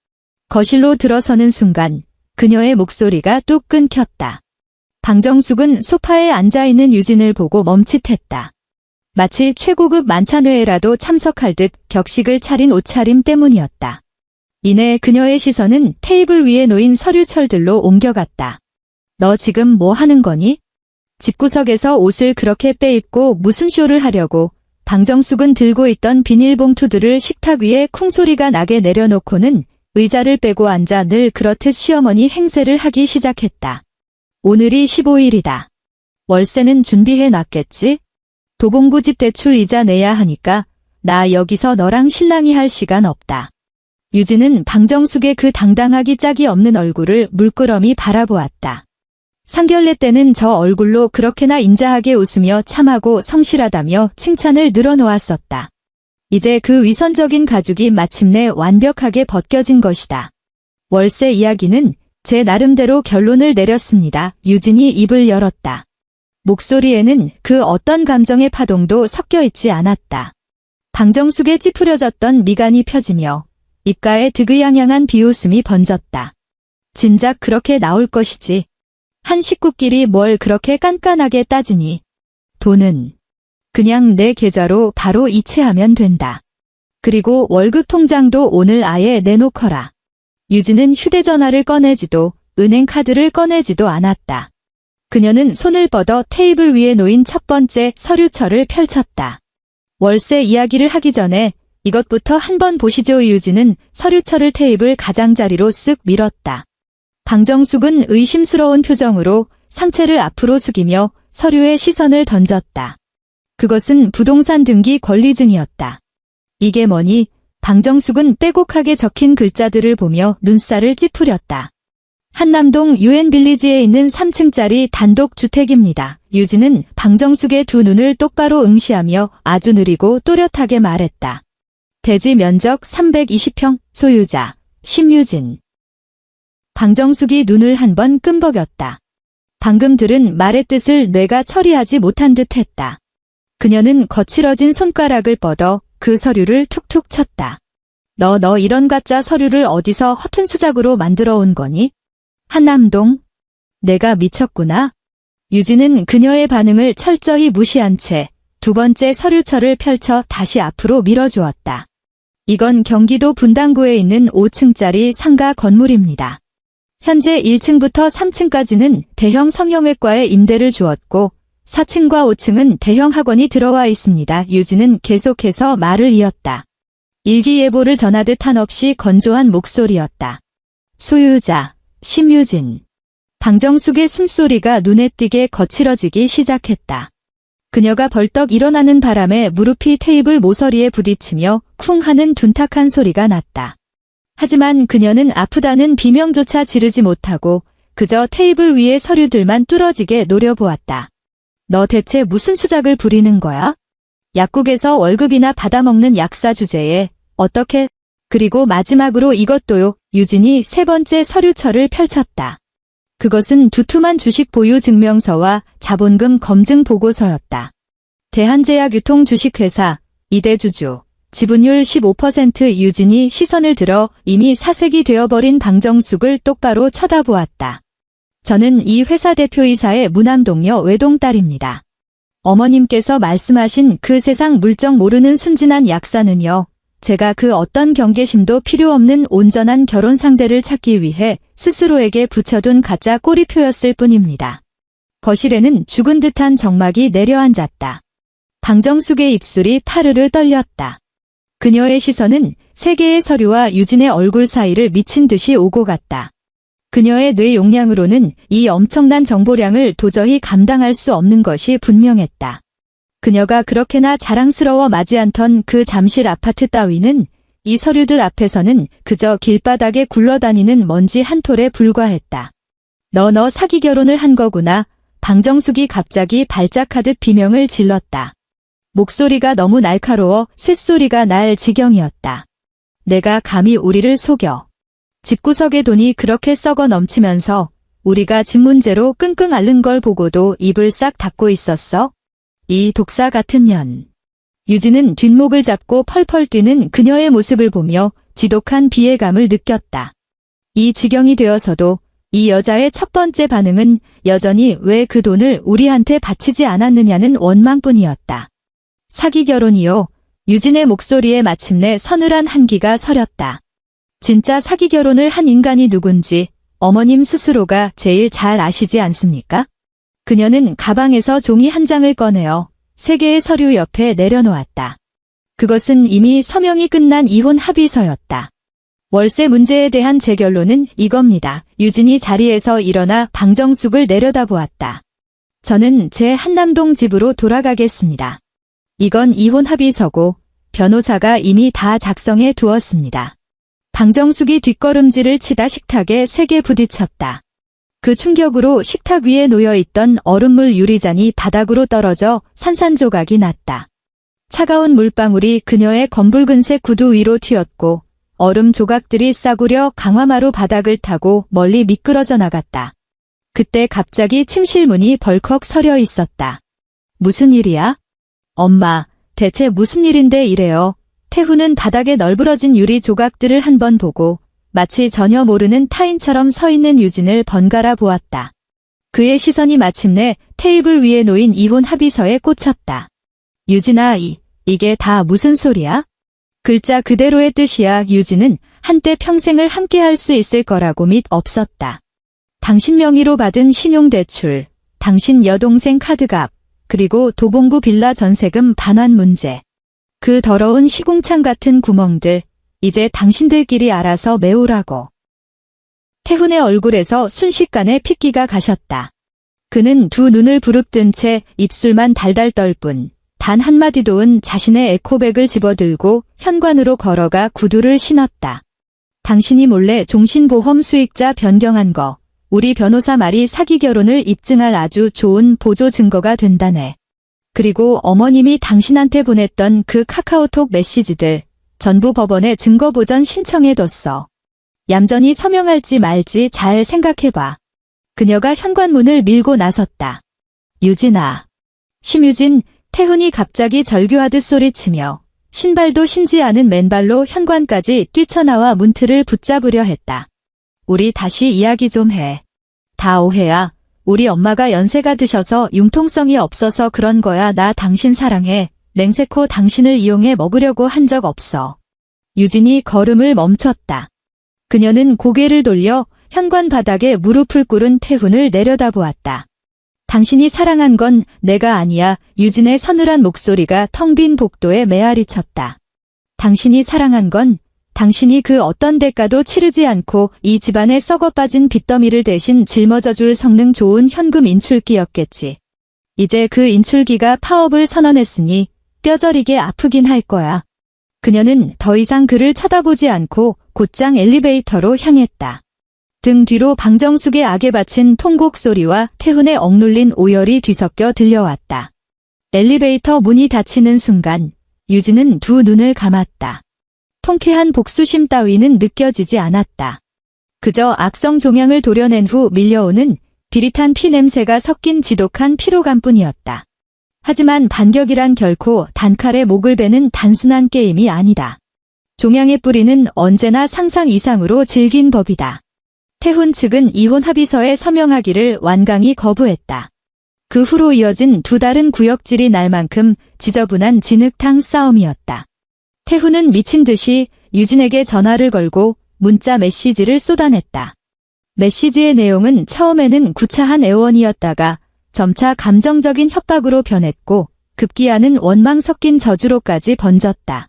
거실로 들어서는 순간 그녀의 목소리가 뚝 끊겼다. 방정숙은 소파에 앉아있는 유진을 보고 멈칫했다. 마치 최고급 만찬회에라도 참석할 듯 격식을 차린 옷차림 때문이었다. 이내 그녀의 시선은 테이블 위에 놓인 서류철들로 옮겨갔다. 너 지금 뭐 하는 거니? 집구석에서 옷을 그렇게 빼입고 무슨 쇼를 하려고. 방정숙은 들고 있던 비닐봉투들을 식탁 위에 쿵소리가 나게 내려놓고는 의자를 빼고 앉아 늘 그렇듯 시어머니 행세를 하기 시작했다. 오늘이 15일이다. 월세는 준비해 놨겠지? 도봉구집 대출 이자 내야 하니까 나 여기서 너랑 실랑이 할 시간 없다. 유진은 방정숙의 그 당당하기 짝이 없는 얼굴을 물끄러미 바라보았다. 상견례 때는 저 얼굴로 그렇게나 인자하게 웃으며 참하고 성실하다며 칭찬을 늘어놓았었다. 이제 그 위선적인 가죽이 마침내 완벽하게 벗겨진 것이다. 월세 이야기는 제 나름대로 결론을 내렸습니다. 유진이 입을 열었다. 목소리에는 그 어떤 감정의 파동도 섞여 있지 않았다. 방정숙의 찌푸려졌던 미간이 펴지며 입가에 득의양양한 비웃음이 번졌다. 진작 그렇게 나올 것이지. 한 식구끼리 뭘 그렇게 깐깐하게 따지니. 돈은 그냥 내 계좌로 바로 이체하면 된다. 그리고 월급 통장도 오늘 아예 내놓거라. 유진은 휴대전화를 꺼내지도 은행 카드를 꺼내지도 않았다. 그녀는 손을 뻗어 테이블 위에 놓인 첫 번째 서류철을 펼쳤다. 월세 이야기를 하기 전에 이것부터 한번 보시죠. 유진은 서류철을 테이블 가장자리로 쓱 밀었다. 방정숙은 의심스러운 표정으로 상체를 앞으로 숙이며 서류에 시선을 던졌다. 그것은 부동산 등기 권리증이었다. 이게 뭐니? 방정숙은 빼곡하게 적힌 글자들을 보며 눈살을 찌푸렸다. 한남동 유엔빌리지에 있는 3층짜리 단독주택입니다. 유진은 방정숙의 두 눈을 똑바로 응시하며 아주 느리고 또렷하게 말했다. 대지 면적 320평, 소유자, 심유진. 방정숙이 눈을 한번 끔벅였다. 방금 들은 말의 뜻을 뇌가 처리하지 못한 듯 했다. 그녀는 거칠어진 손가락을 뻗어 그 서류를 툭툭 쳤다. 너 이런 가짜 서류를 어디서 허튼 수작으로 만들어 온 거니? 한남동. 내가 미쳤구나. 유진은 그녀의 반응을 철저히 무시한 채 두 번째 서류철을 펼쳐 다시 앞으로 밀어주었다. 이건 경기도 분당구에 있는 5층짜리 상가 건물입니다. 현재 1층부터 3층까지는 대형 성형외과에 임대를 주었고 4층과 5층은 대형 학원이 들어와 있습니다. 유진은 계속해서 말을 이었다. 일기예보를 전하듯 한없이 건조한 목소리였다. 소유자, 심유진. 방정숙의 숨소리가 눈에 띄게 거칠어지기 시작했다. 그녀가 벌떡 일어나는 바람에 무릎이 테이블 모서리에 부딪히며 쿵 하는 둔탁한 소리가 났다. 하지만 그녀는 아프다는 비명조차 지르지 못하고 그저 테이블 위의 서류들만 뚫어지게 노려보았다. 너 대체 무슨 수작을 부리는 거야? 약국에서 월급이나 받아먹는 약사 주제에 어떻게? 그리고 마지막으로 이것도요. 유진이 세 번째 서류철을 펼쳤다. 그것은 두툼한 주식 보유 증명서와 자본금 검증 보고서였다. 대한제약유통 주식회사, 이대주주, 지분율 15% 유진이 시선을 들어 이미 사색이 되어버린 방정숙을 똑바로 쳐다보았다. 저는 이 회사 대표이사의 무남동녀 외동딸입니다. 어머님께서 말씀하신 그 세상 물정 모르는 순진한 약사는요. 제가 그 어떤 경계심도 필요 없는 온전한 결혼 상대를 찾기 위해 스스로에게 붙여둔 가짜 꼬리표였을 뿐입니다. 거실에는 죽은 듯한 정막이 내려앉았다. 방정숙의 입술이 파르르 떨렸다. 그녀의 시선은 세 개의 서류와 유진의 얼굴 사이를 미친 듯이 오고 갔다. 그녀의 뇌 용량으로는 이 엄청난 정보량을 도저히 감당할 수 없는 것이 분명했다. 그녀가 그렇게나 자랑스러워 마지 않던 그 잠실 아파트 따위는 이 서류들 앞에서는 그저 길바닥에 굴러다니는 먼지 한 톨에 불과했다. 너 사기 결혼을 한 거구나. 방정숙이 갑자기 발작하듯 비명을 질렀다. 목소리가 너무 날카로워 쇳소리가 날 지경이었다. 내가 감히 우리를 속여. 집구석에 돈이 그렇게 썩어 넘치면서 우리가 집 문제로 끙끙 앓는 걸 보고도 입을 싹 닫고 있었어? 이 독사 같은 년. 유진은 뒷목을 잡고 펄펄 뛰는 그녀의 모습을 보며 지독한 비애감을 느꼈다. 이 지경이 되어서도 이 여자의 첫 번째 반응은 여전히 왜 그 돈을 우리한테 바치지 않았느냐는 원망뿐이었다. 사기 결혼이요. 유진의 목소리에 마침내 서늘한 한기가 서렸다. 진짜 사기 결혼을 한 인간이 누군지 어머님 스스로가 제일 잘 아시지 않습니까? 그녀는 가방에서 종이 한 장을 꺼내어 3개의 서류 옆에 내려놓았다. 그것은 이미 서명이 끝난 이혼 합의서였다. 월세 문제에 대한 제 결론은 이겁니다. 유진이 자리에서 일어나 방정숙을 내려다보았다. 저는 제 한남동 집으로 돌아가겠습니다. 이건 이혼 합의서고 변호사가 이미 다 작성해 두었습니다. 방정숙이 뒷걸음질을 치다 식탁에 세게 부딪혔다. 그 충격으로 식탁 위에 놓여있던 얼음물 유리잔이 바닥으로 떨어져 산산조각이 났다. 차가운 물방울이 그녀의 검붉은색 구두 위로 튀었고 얼음 조각들이 싸구려 강화마루 바닥을 타고 멀리 미끄러져 나갔다. 그때 갑자기 침실문이 벌컥 서려 있었다. 무슨 일이야? 엄마, 대체 무슨 일인데 이래요? 태훈은 바닥에 널브러진 유리 조각들을 한번 보고 마치 전혀 모르는 타인처럼 서 있는 유진을 번갈아 보았다. 그의 시선이 마침내 테이블 위에 놓인 이혼 합의서에 꽂혔다. 유진아, 이게 다 무슨 소리야? 글자 그대로의 뜻이야. 유진은 한때 평생을 함께할 수 있을 거라고 믿 없었다. 당신 명의로 받은 신용대출, 당신 여동생 카드값, 그리고 도봉구 빌라 전세금 반환 문제. 그 더러운 시궁창 같은 구멍들, 이제 당신들끼리 알아서 메우라고. 태훈의 얼굴에서 순식간에 핏기가 가셨다. 그는 두 눈을 부릅뜬 채 입술만 달달 떨 뿐, 단 한마디도 은 자신의 에코백을 집어들고 현관으로 걸어가 구두를 신었다. 당신이 몰래 종신보험 수익자 변경한 거, 우리 변호사 말이 사기 결혼을 입증할 아주 좋은 보조 증거가 된다네. 그리고 어머님이 당신한테 보냈던 그 카카오톡 메시지들 전부 법원에 증거보전 신청해뒀어. 얌전히 서명할지 말지 잘 생각해봐. 그녀가 현관문을 밀고 나섰다. 유진아. 심유진, 태훈이 갑자기 절규하듯 소리치며 신발도 신지 않은 맨발로 현관까지 뛰쳐나와 문틀을 붙잡으려 했다. 우리 다시 이야기 좀 해. 다 오해야. 우리 엄마가 연세가 드셔서 융통성이 없어서 그런 거야. 나 당신 사랑해. 맹세코 당신을 이용해 먹으려고 한 적 없어. 유진이 걸음을 멈췄다. 그녀는 고개를 돌려 현관 바닥에 무릎을 꿇은 태훈을 내려다보았다. 당신이 사랑한 건 내가 아니야. 유진의 서늘한 목소리가 텅 빈 복도에 메아리 쳤다. 당신이 사랑한 건 당신이 그 어떤 대가도 치르지 않고 이 집안에 썩어빠진 빚더미를 대신 짊어져줄 성능 좋은 현금 인출기였겠지. 이제 그 인출기가 파업을 선언했으니 뼈저리게 아프긴 할 거야. 그녀는 더 이상 그를 쳐다보지 않고 곧장 엘리베이터로 향했다. 등 뒤로 방정숙의 악에 바친 통곡 소리와 태훈의 억눌린 오열이 뒤섞여 들려왔다. 엘리베이터 문이 닫히는 순간 유진은 두 눈을 감았다. 통쾌한 복수심 따위는 느껴지지 않았다. 그저 악성 종양을 도려낸 후 밀려오는 비릿한 피 냄새가 섞인 지독한 피로감뿐이었다. 하지만 반격이란 결코 단칼에 목을 베는 단순한 게임이 아니다. 종양의 뿌리는 언제나 상상 이상으로 질긴 법이다. 태훈 측은 이혼 합의서에 서명하기를 완강히 거부했다. 그 후로 이어진 두 달은 구역질이 날 만큼 지저분한 진흙탕 싸움이었다. 태훈은 미친 듯이 유진에게 전화를 걸고 문자 메시지를 쏟아냈다. 메시지의 내용은 처음에는 구차한 애원이었다가 점차 감정적인 협박으로 변했고 급기야는 원망 섞인 저주로까지 번졌다.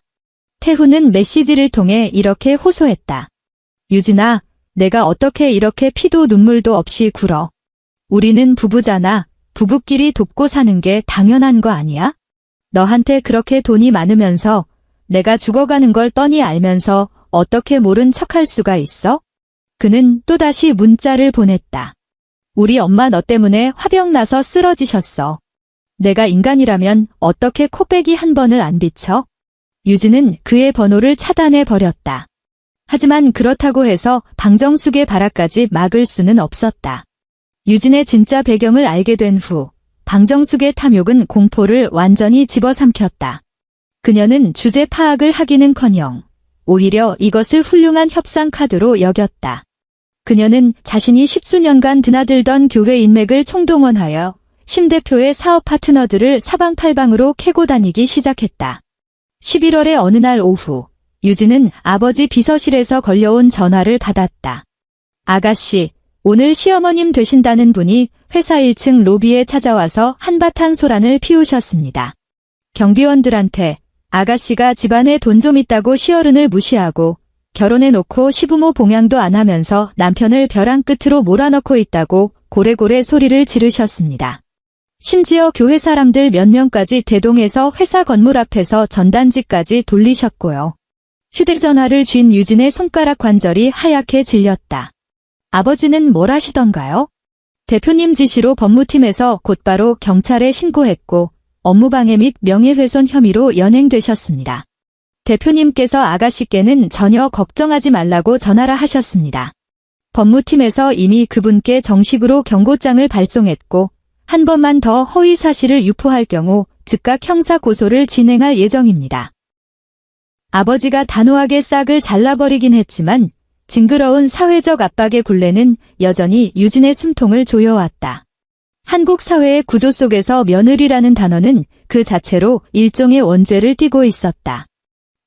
태훈은 메시지를 통해 이렇게 호소했다. 유진아, 내가 어떻게 이렇게 피도 눈물도 없이 굴어. 우리는 부부잖아. 부부끼리 돕고 사는 게 당연한 거 아니야? 너한테 그렇게 돈이 많으면서 내가 죽어가는 걸 뻔히 알면서 어떻게 모른 척할 수가 있어? 그는 또다시 문자를 보냈다. 우리 엄마 너 때문에 화병 나서 쓰러지셨어. 내가 인간이라면 어떻게 코빼기 한 번을 안 비쳐? 유진은 그의 번호를 차단해 버렸다. 하지만 그렇다고 해서 방정숙의 발악까지 막을 수는 없었다. 유진의 진짜 배경을 알게 된 후 방정숙의 탐욕은 공포를 완전히 집어삼켰다. 그녀는 주제 파악을 하기는커녕 오히려 이것을 훌륭한 협상 카드로 여겼다. 그녀는 자신이 십수년간 드나들던 교회 인맥을 총동원하여 심 대표의 사업 파트너들을 사방팔방으로 캐고 다니기 시작했다. 11월의 어느 날 오후 유진은 아버지 비서실에서 걸려온 전화를 받았다. 아가씨, 오늘 시어머님 되신다는 분이 회사 1층 로비에 찾아와서 한바탕 소란을 피우셨습니다. 경비원들한테 아가씨가 집안에 돈 좀 있다고 시어른을 무시하고 결혼해놓고 시부모 봉양도 안 하면서 남편을 벼랑 끝으로 몰아넣고 있다고 고래고래 소리를 지르셨습니다. 심지어 교회 사람들 몇 명까지 대동해서 회사 건물 앞에서 전단지까지 돌리셨고요. 휴대전화를 쥔 유진의 손가락 관절이 하얗게 질렸다. 아버지는 뭘 하시던가요? 대표님 지시로 법무팀에서 곧바로 경찰에 신고했고 업무방해 및 명예훼손 혐의로 연행되셨습니다. 대표님께서 아가씨께는 전혀 걱정하지 말라고 전하라 하셨습니다. 법무팀에서 이미 그분께 정식으로 경고장을 발송했고 한 번만 더 허위 사실을 유포할 경우 즉각 형사 고소를 진행할 예정입니다. 아버지가 단호하게 싹을 잘라버리긴 했지만 징그러운 사회적 압박의 굴레는 여전히 유진의 숨통을 조여왔다. 한국 사회의 구조 속에서 며느리라는 단어는 그 자체로 일종의 원죄를 띠고 있었다.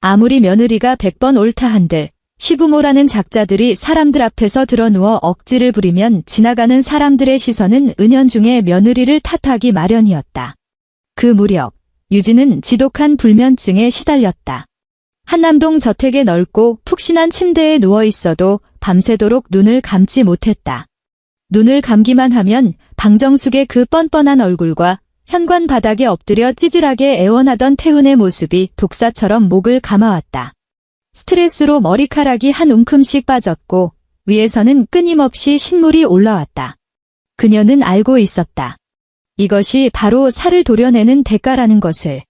아무리 며느리가 100번 옳다 한들 시부모라는 작자들이 사람들 앞에서 드러누워 억지를 부리면 지나가는 사람들의 시선은 은연중에 며느리를 탓하기 마련이었다. 그 무렵 유진은 지독한 불면증에 시달렸다. 한남동 저택의 넓고 푹신한 침대에 누워 있어도 밤새도록 눈을 감지 못했다. 눈을 감기만 하면 방정숙의 그 뻔뻔한 얼굴과 현관 바닥에 엎드려 찌질하게 애원하던 태훈의 모습이 독사처럼 목을 감아왔다. 스트레스로 머리카락이 한 움큼씩 빠졌고 위에서는 끊임없이 신물이 올라왔다. 그녀는 알고 있었다. 이것이 바로 살을 도려내는 대가라는 것을.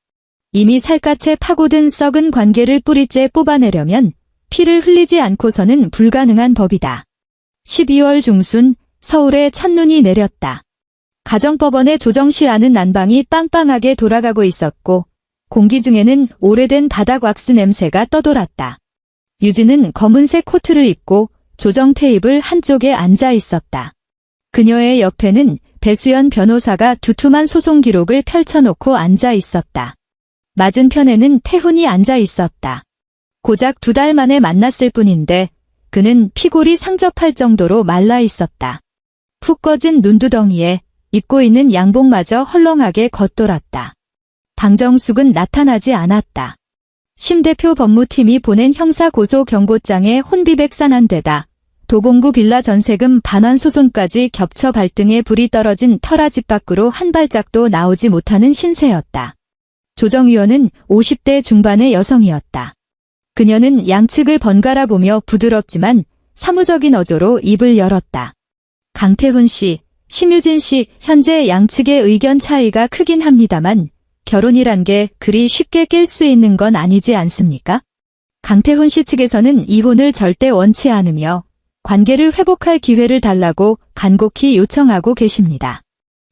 이미 살갗에 파고든 썩은 관계를 뿌리째 뽑아내려면 피를 흘리지 않고서는 불가능한 법이다. 12월 중순 서울에 첫눈이 내렸다. 가정법원의 조정실 안은 난방이 빵빵하게 돌아가고 있었고 공기 중에는 오래된 바닥 왁스 냄새가 떠돌았다. 유진은 검은색 코트를 입고 조정 테이블 한쪽에 앉아 있었다. 그녀의 옆에는 배수연 변호사가 두툼한 소송 기록을 펼쳐놓고 앉아 있었다. 맞은편에는 태훈이 앉아 있었다. 고작 2달 만에 만났을 뿐인데 그는 피골이 상접할 정도로 말라 있었다. 푹 꺼진 눈두덩이에 입고 있는 양복마저 헐렁하게 겉돌았다. 방정숙은 나타나지 않았다. 심 대표 법무팀이 보낸 형사고소 경고장에 혼비백산한 데다 도봉구 빌라 전세금 반환 소송까지 겹쳐 발등에 불이 떨어진 터라 집 밖으로 한 발짝도 나오지 못하는 신세였다. 조정위원은 50대 중반의 여성이었다. 그녀는 양측을 번갈아 보며 부드럽지만 사무적인 어조로 입을 열었다. 강태훈 씨, 심유진 씨, 현재 양측의 의견 차이가 크긴 합니다만 결혼이란 게 그리 쉽게 깰 수 있는 건 아니지 않습니까? 강태훈 씨 측에서는 이혼을 절대 원치 않으며 관계를 회복할 기회를 달라고 간곡히 요청하고 계십니다.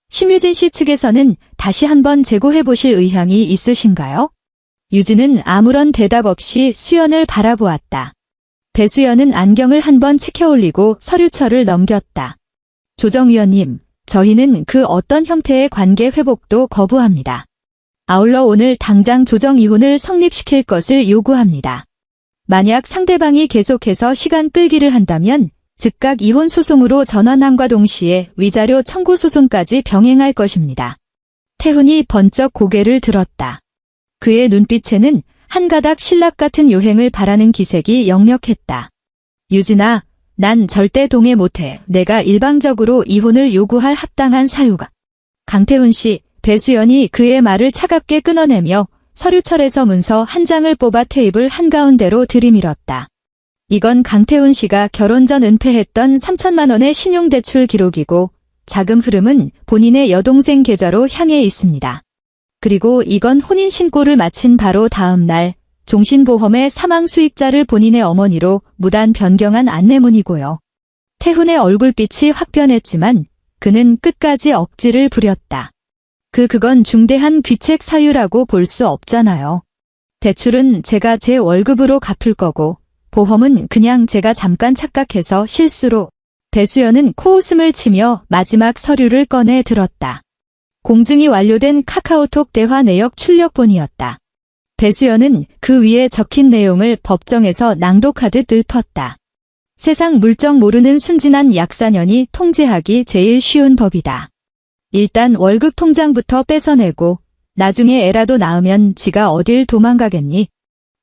심유진 씨 측에서는 다시 한번 재고해보실 의향이 있으신가요? 유진은 아무런 대답 없이 수연을 바라보았다. 배수연은 안경을 한번 치켜올리고 서류철을 넘겼다. 조정위원님, 저희는 그 어떤 형태의 관계 회복도 거부합니다. 아울러 오늘 당장 조정 이혼을 성립시킬 것을 요구합니다. 만약 상대방이 계속해서 시간 끌기를 한다면 즉각 이혼 소송으로 전환함과 동시에 위자료 청구 소송까지 병행할 것입니다. 태훈이 번쩍 고개를 들었다. 그의 눈빛에는 한 가닥 신락 같은 요행을 바라는 기색이 역력했다. 유진아, 난 절대 동의 못해. 내가 일방적으로 이혼을 요구할 합당한 사유가. 강태훈 씨, 배수연이 그의 말을 차갑게 끊어내며 서류철에서 문서 한 장을 뽑아 테이블 한가운데로 들이밀었다. 이건 강태훈 씨가 결혼 전 은폐했던 3천만 원의 신용대출 기록이고 자금 흐름은 본인의 여동생 계좌로 향해 있습니다. 그리고 이건 혼인신고를 마친 바로 다음 날 종신보험의 사망 수익자를 본인의 어머니로 무단 변경한 안내문이고요. 태훈의 얼굴빛이 확 변했지만 그는 끝까지 억지를 부렸다. 그건 중대한 귀책 사유라고 볼 수 없잖아요. 대출은 제가 제 월급으로 갚을 거고 보험은 그냥 제가 잠깐 착각해서 실수로. 배수연은 코웃음을 치며 마지막 서류를 꺼내 들었다. 공증이 완료된 카카오톡 대화 내역 출력본이었다. 배수연은 그 위에 적힌 내용을 법정에서 낭독하듯 읊었다. 세상 물정 모르는 순진한 약사년이 통제하기 제일 쉬운 법이다. 일단 월급 통장부터 뺏어내고 나중에 애라도 낳으면 지가 어딜 도망가겠니?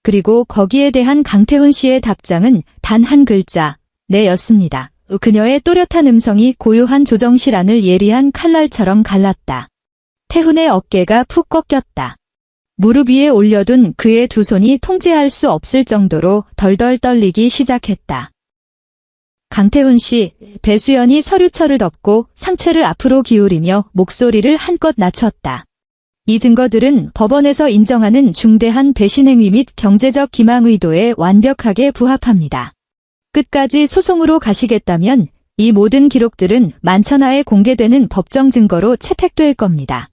그리고 거기에 대한 강태훈 씨의 답장은 단 한 글자, 네였습니다. 그녀의 또렷한 음성이 고요한 조정실 안을 예리한 칼날처럼 갈랐다. 태훈의 어깨가 푹 꺾였다. 무릎 위에 올려둔 그의 두 손이 통제할 수 없을 정도로 덜덜 떨리기 시작했다. 강태훈 씨, 배수연이 서류철을 덮고 상체를 앞으로 기울이며 목소리를 한껏 낮췄다. 이 증거들은 법원에서 인정하는 중대한 배신행위 및 경제적 기망 의도에 완벽하게 부합합니다. 끝까지 소송으로 가시겠다면 이 모든 기록들은 만천하에 공개되는 법정 증거로 채택될 겁니다.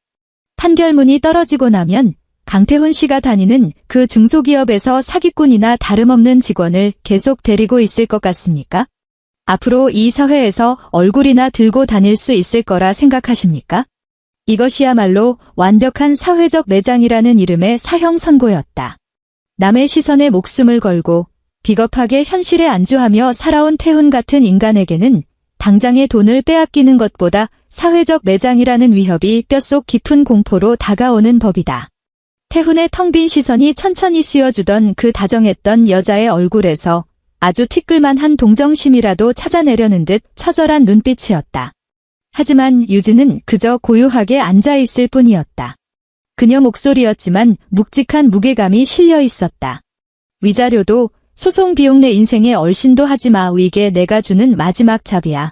판결문이 떨어지고 나면 강태훈 씨가 다니는 그 중소기업에서 사기꾼이나 다름없는 직원을 계속 데리고 있을 것 같습니까? 앞으로 이 사회에서 얼굴이나 들고 다닐 수 있을 거라 생각하십니까? 이것이야말로 완벽한 사회적 매장이라는 이름의 사형 선고였다. 남의 시선에 목숨을 걸고 비겁하게 현실에 안주하며 살아온 태훈 같은 인간에게는 당장의 돈을 빼앗기는 것보다 사회적 매장이라는 위협이 뼛속 깊은 공포로 다가오는 법이다. 태훈의 텅 빈 시선이 천천히 씌워주던 그 다정했던 여자의 얼굴에서 아주 티끌만한 동정심이라도 찾아내려는 듯 처절한 눈빛이었다. 하지만 유진은 그저 고요하게 앉아있을 뿐이었다. 그녀 목소리였지만 묵직한 무게감이 실려 있었다. 위자료도 소송 비용 내 인생에 얼씬도 하지마. 이게 내가 주는 마지막 잡이야.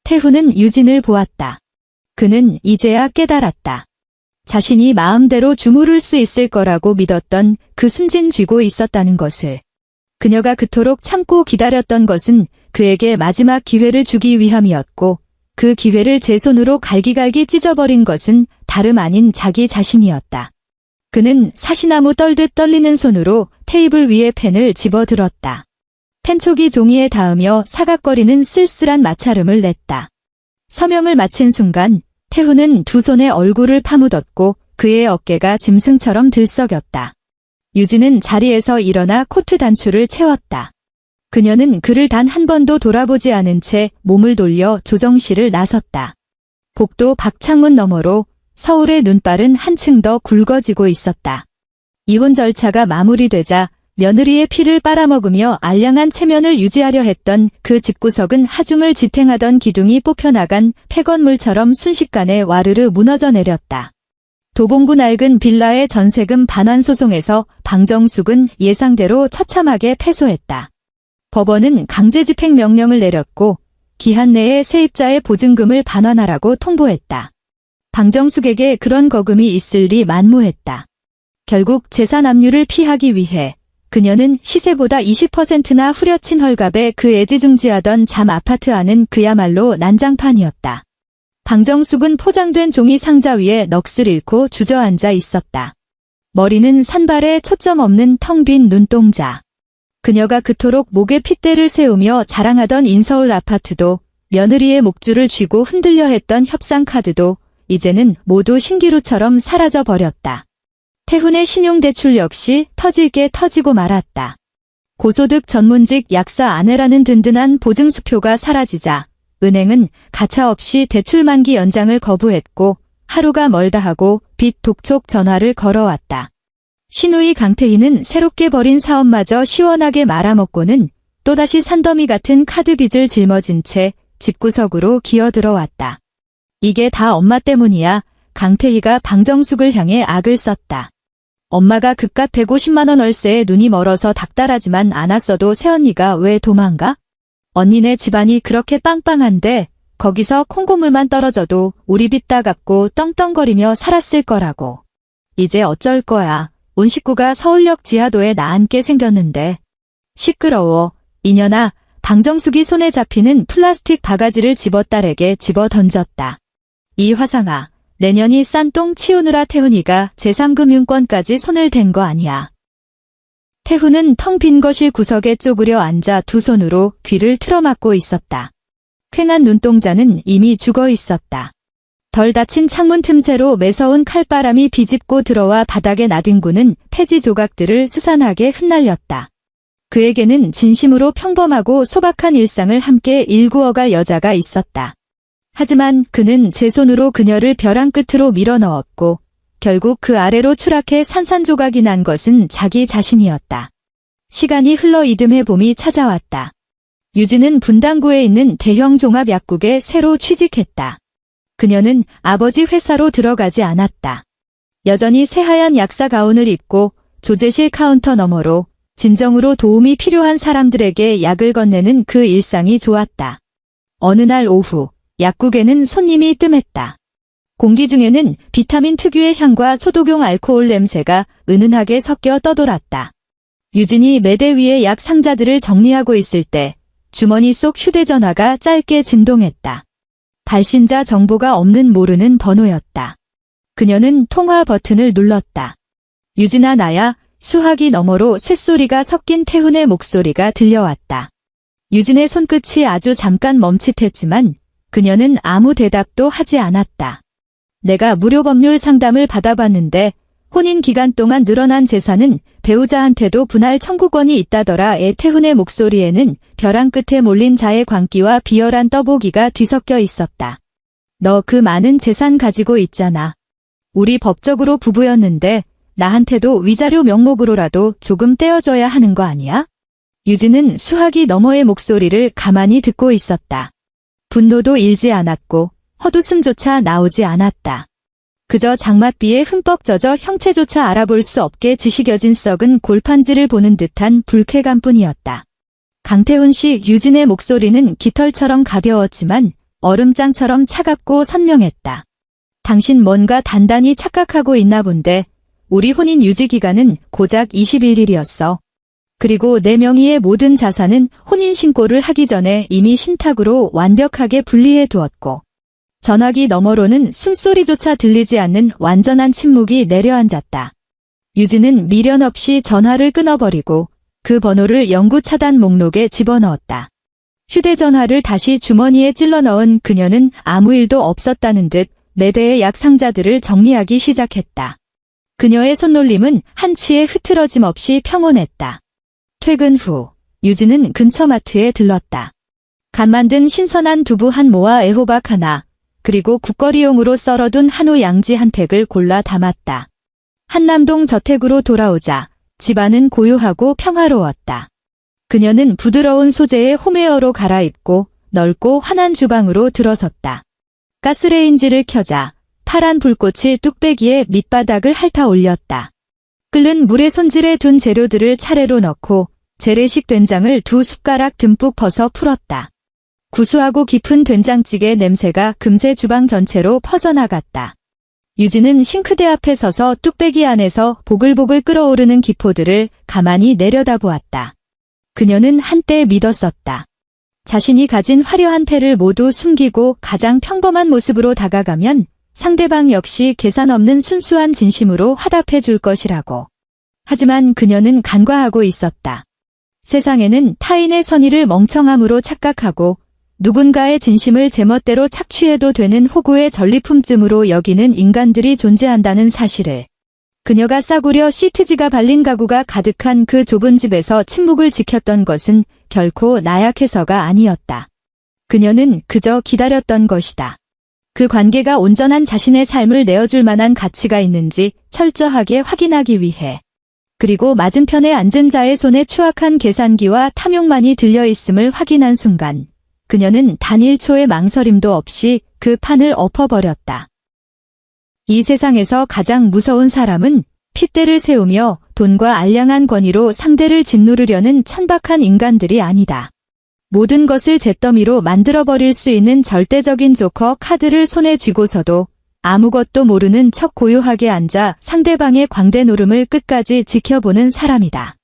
태훈은 유진을 보았다. 그는 이제야 깨달았다. 자신이 마음대로 주무를 수 있을 거라고 믿었던 그 숨진 쥐고 있었다는 것을. 그녀가 그토록 참고 기다렸던 것은 그에게 마지막 기회를 주기 위함이었고 그 기회를 제 손으로 갈기갈기 찢어버린 것은 다름 아닌 자기 자신이었다. 그는 사시나무 떨듯 떨리는 손으로 테이블 위에 펜을 집어들었다. 펜촉이 종이에 닿으며 사각거리는 쓸쓸한 마찰음을 냈다. 서명을 마친 순간 태훈은 두 손에 얼굴을 파묻었고 그의 어깨가 짐승처럼 들썩였다. 유진은 자리에서 일어나 코트 단추를 채웠다. 그녀는 그를 단 한 번도 돌아보지 않은 채 몸을 돌려 조정실을 나섰다. 복도 박창문 너머로 서울의 눈발은 한층 더 굵어지고 있었다. 이혼 절차가 마무리되자 며느리의 피를 빨아먹으며 알량한 체면을 유지하려 했던 그 집구석은 하중을 지탱하던 기둥이 뽑혀나간 폐건물처럼 순식간에 와르르 무너져 내렸다. 도봉구 낡은 빌라의 전세금 반환 소송에서 방정숙은 예상대로 처참하게 패소했다. 법원은 강제집행 명령을 내렸고 기한 내에 세입자의 보증금을 반환하라고 통보했다. 방정숙에게 그런 거금이 있을 리 만무했다. 결국 재산 압류를 피하기 위해 그녀는 시세보다 20%나 후려친 헐값에 그 애지중지하던 잠 아파트 안은 그야말로 난장판이었다. 방정숙은 포장된 종이 상자 위에 넋을 잃고 주저앉아 있었다. 머리는 산발에 초점 없는 텅 빈 눈동자. 그녀가 그토록 목에 핏대를 세우며 자랑하던 인서울 아파트도 며느리의 목줄을 쥐고 흔들려 했던 협상카드도 이제는 모두 신기루처럼 사라져 버렸다. 태훈의 신용대출 역시 터질 게 터지고 말았다. 고소득 전문직 약사 아내라는 든든한 보증수표가 사라지자 은행은 가차없이 대출 만기 연장을 거부했고 하루가 멀다 하고 빚 독촉 전화를 걸어왔다. 신우이 강태희는 새롭게 벌인 사업마저 시원하게 말아먹고는 또다시 산더미 같은 카드 빚을 짊어진 채 집구석으로 기어들어왔다. 이게 다 엄마 때문이야. 강태희가 방정숙을 향해 악을 썼다. 엄마가 그깟 150만 원 월세에 눈이 멀어서 닥달하지만 않았어도 새언니가 왜 도망가? 언니네 집안이 그렇게 빵빵한데 거기서 콩고물만 떨어져도 우리 빚 다 갚고 떵떵거리며 살았을 거라고. 이제 어쩔 거야. 온 식구가 서울역 지하도에 나앉게 생겼는데. 시끄러워. 이년아. 방정숙이 손에 잡히는 플라스틱 바가지를 집어딸에게 집어 던졌다. 이 화상아. 내년이 싼 똥 치우느라 태훈이가 제3금융권까지 손을 댄 거 아니야. 태훈은 텅 빈 거실 구석에 쪼그려 앉아 두 손으로 귀를 틀어막고 있었다. 퀭한 눈동자는 이미 죽어 있었다. 덜 닫힌 창문 틈새로 매서운 칼바람이 비집고 들어와 바닥에 나뒹구는 폐지 조각들을 수산하게 흩날렸다. 그에게는 진심으로 평범하고 소박한 일상을 함께 일구어갈 여자가 있었다. 하지만 그는 제 손으로 그녀를 벼랑 끝으로 밀어넣었고 결국 그 아래로 추락해 산산조각이 난 것은 자기 자신이었다. 시간이 흘러 이듬해 봄이 찾아왔다. 유진은 분당구에 있는 대형 종합약국에 새로 취직했다. 그녀는 아버지 회사로 들어가지 않았다. 여전히 새하얀 약사 가운을 입고 조제실 카운터 너머로 진정으로 도움이 필요한 사람들에게 약을 건네는 그 일상이 좋았다. 어느 날 오후, 약국에는 손님이 뜸했다. 공기 중에는 비타민 특유의 향과 소독용 알코올 냄새가 은은하게 섞여 떠돌았다. 유진이 매대 위에 약 상자들을 정리하고 있을 때 주머니 속 휴대전화가 짧게 진동했다. 발신자 정보가 없는 모르는 번호였다. 그녀는 통화 버튼을 눌렀다. 유진아 나야. 수화기 너머로 쇳소리가 섞인 태훈의 목소리가 들려왔다. 유진의 손끝이 아주 잠깐 멈칫했지만 그녀는 아무 대답도 하지 않았다. 내가 무료 법률 상담을 받아봤는데 혼인 기간 동안 늘어난 재산은 배우자한테도 분할 청구권이 있다더라의 태훈의 목소리에는 벼랑 끝에 몰린 자의 광기와 비열한 떠보기가 뒤섞여 있었다. 너 그 많은 재산 가지고 있잖아. 우리 법적으로 부부였는데 나한테도 위자료 명목으로라도 조금 떼어줘야 하는 거 아니야? 유진은 수화기 너머의 목소리를 가만히 듣고 있었다. 분노도 일지 않았고 헛웃음조차 나오지 않았다. 그저 장맛비에 흠뻑 젖어 형체조차 알아볼 수 없게 지식여진 썩은 골판지를 보는 듯한 불쾌감뿐이었다. 강태훈 씨 유진의 목소리는 깃털처럼 가벼웠지만 얼음장처럼 차갑고 선명했다. 당신 뭔가 단단히 착각하고 있나 본데 우리 혼인 유지 기간은 고작 21일이었어. 그리고 내 명의의 모든 자산은 혼인 신고를 하기 전에 이미 신탁으로 완벽하게 분리해 두었고 전화기 너머로는 숨소리조차 들리지 않는 완전한 침묵이 내려앉았다. 유진은 미련 없이 전화를 끊어버리고 그 번호를 영구 차단 목록에 집어넣었다. 휴대전화를 다시 주머니에 찔러 넣은 그녀는 아무 일도 없었다는 듯 매대의 약 상자들을 정리하기 시작했다. 그녀의 손놀림은 한치의 흐트러짐 없이 평온했다. 퇴근 후 유진은 근처 마트에 들렀다. 간 만든 신선한 두부 한 모와 애호박 하나, 그리고 국거리용으로 썰어둔 한우 양지 한 팩을 골라 담았다. 한남동 저택으로 돌아오자 집안은 고요하고 평화로웠다. 그녀는 부드러운 소재의 홈웨어로 갈아입고 넓고 환한 주방으로 들어섰다. 가스레인지를 켜자 파란 불꽃이 뚝배기에 밑바닥을 핥아 올렸다. 끓는 물에 손질해 둔 재료들을 차례로 넣고 재래식 된장을 2숟가락 듬뿍 벗어 풀었다. 구수하고 깊은 된장찌개 냄새가 금세 주방 전체로 퍼져나갔다. 유진은 싱크대 앞에 서서 뚝배기 안에서 보글보글 끓어오르는 기포들을 가만히 내려다보았다. 그녀는 한때 믿었었다. 자신이 가진 화려한 패를 모두 숨기고 가장 평범한 모습으로 다가가면 상대방 역시 계산 없는 순수한 진심으로 화답해 줄 것이라고. 하지만 그녀는 간과하고 있었다. 세상에는 타인의 선의를 멍청함으로 착각하고 누군가의 진심을 제멋대로 착취해도 되는 호구의 전리품쯤으로 여기는 인간들이 존재한다는 사실을. 그녀가 싸구려 시트지가 발린 가구가 가득한 그 좁은 집에서 침묵을 지켰던 것은 결코 나약해서가 아니었다. 그녀는 그저 기다렸던 것이다. 그 관계가 온전한 자신의 삶을 내어줄 만한 가치가 있는지 철저하게 확인하기 위해. 그리고 맞은편에 앉은 자의 손에 추악한 계산기와 탐욕만이 들려있음을 확인한 순간 그녀는 단 1초의 망설임도 없이 그 판을 엎어버렸다. 이 세상에서 가장 무서운 사람은 핏대를 세우며 돈과 알량한 권위로 상대를 짓누르려는 천박한 인간들이 아니다. 모든 것을 잿더미로 만들어버릴 수 있는 절대적인 조커 카드를 손에 쥐고서도 아무것도 모르는 척 고요하게 앉아 상대방의 광대 노름을 끝까지 지켜보는 사람이다.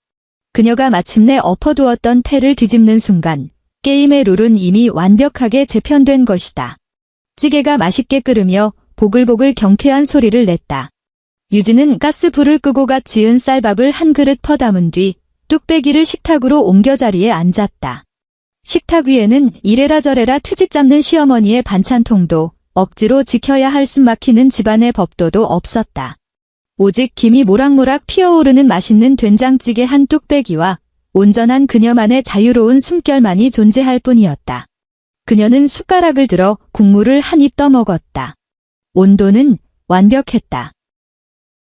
그녀가 마침내 엎어두었던 패를 뒤집는 순간 게임의 룰은 이미 완벽하게 재편된 것이다. 찌개가 맛있게 끓으며 보글보글 경쾌한 소리를 냈다. 유진은 가스불을 끄고 갓 지은 쌀밥을 한 그릇 퍼담은 뒤 뚝배기를 식탁으로 옮겨 자리에 앉았다. 식탁 위에는 이래라 저래라 트집 잡는 시어머니의 반찬통도 억지로 지켜야 할 숨막히는 집안의 법도도 없었다. 오직 김이 모락모락 피어오르는 맛있는 된장찌개 한 뚝배기와 온전한 그녀만의 자유로운 숨결만이 존재할 뿐이었다. 그녀는 숟가락을 들어 국물을 한 입 떠먹었다. 온도는 완벽했다.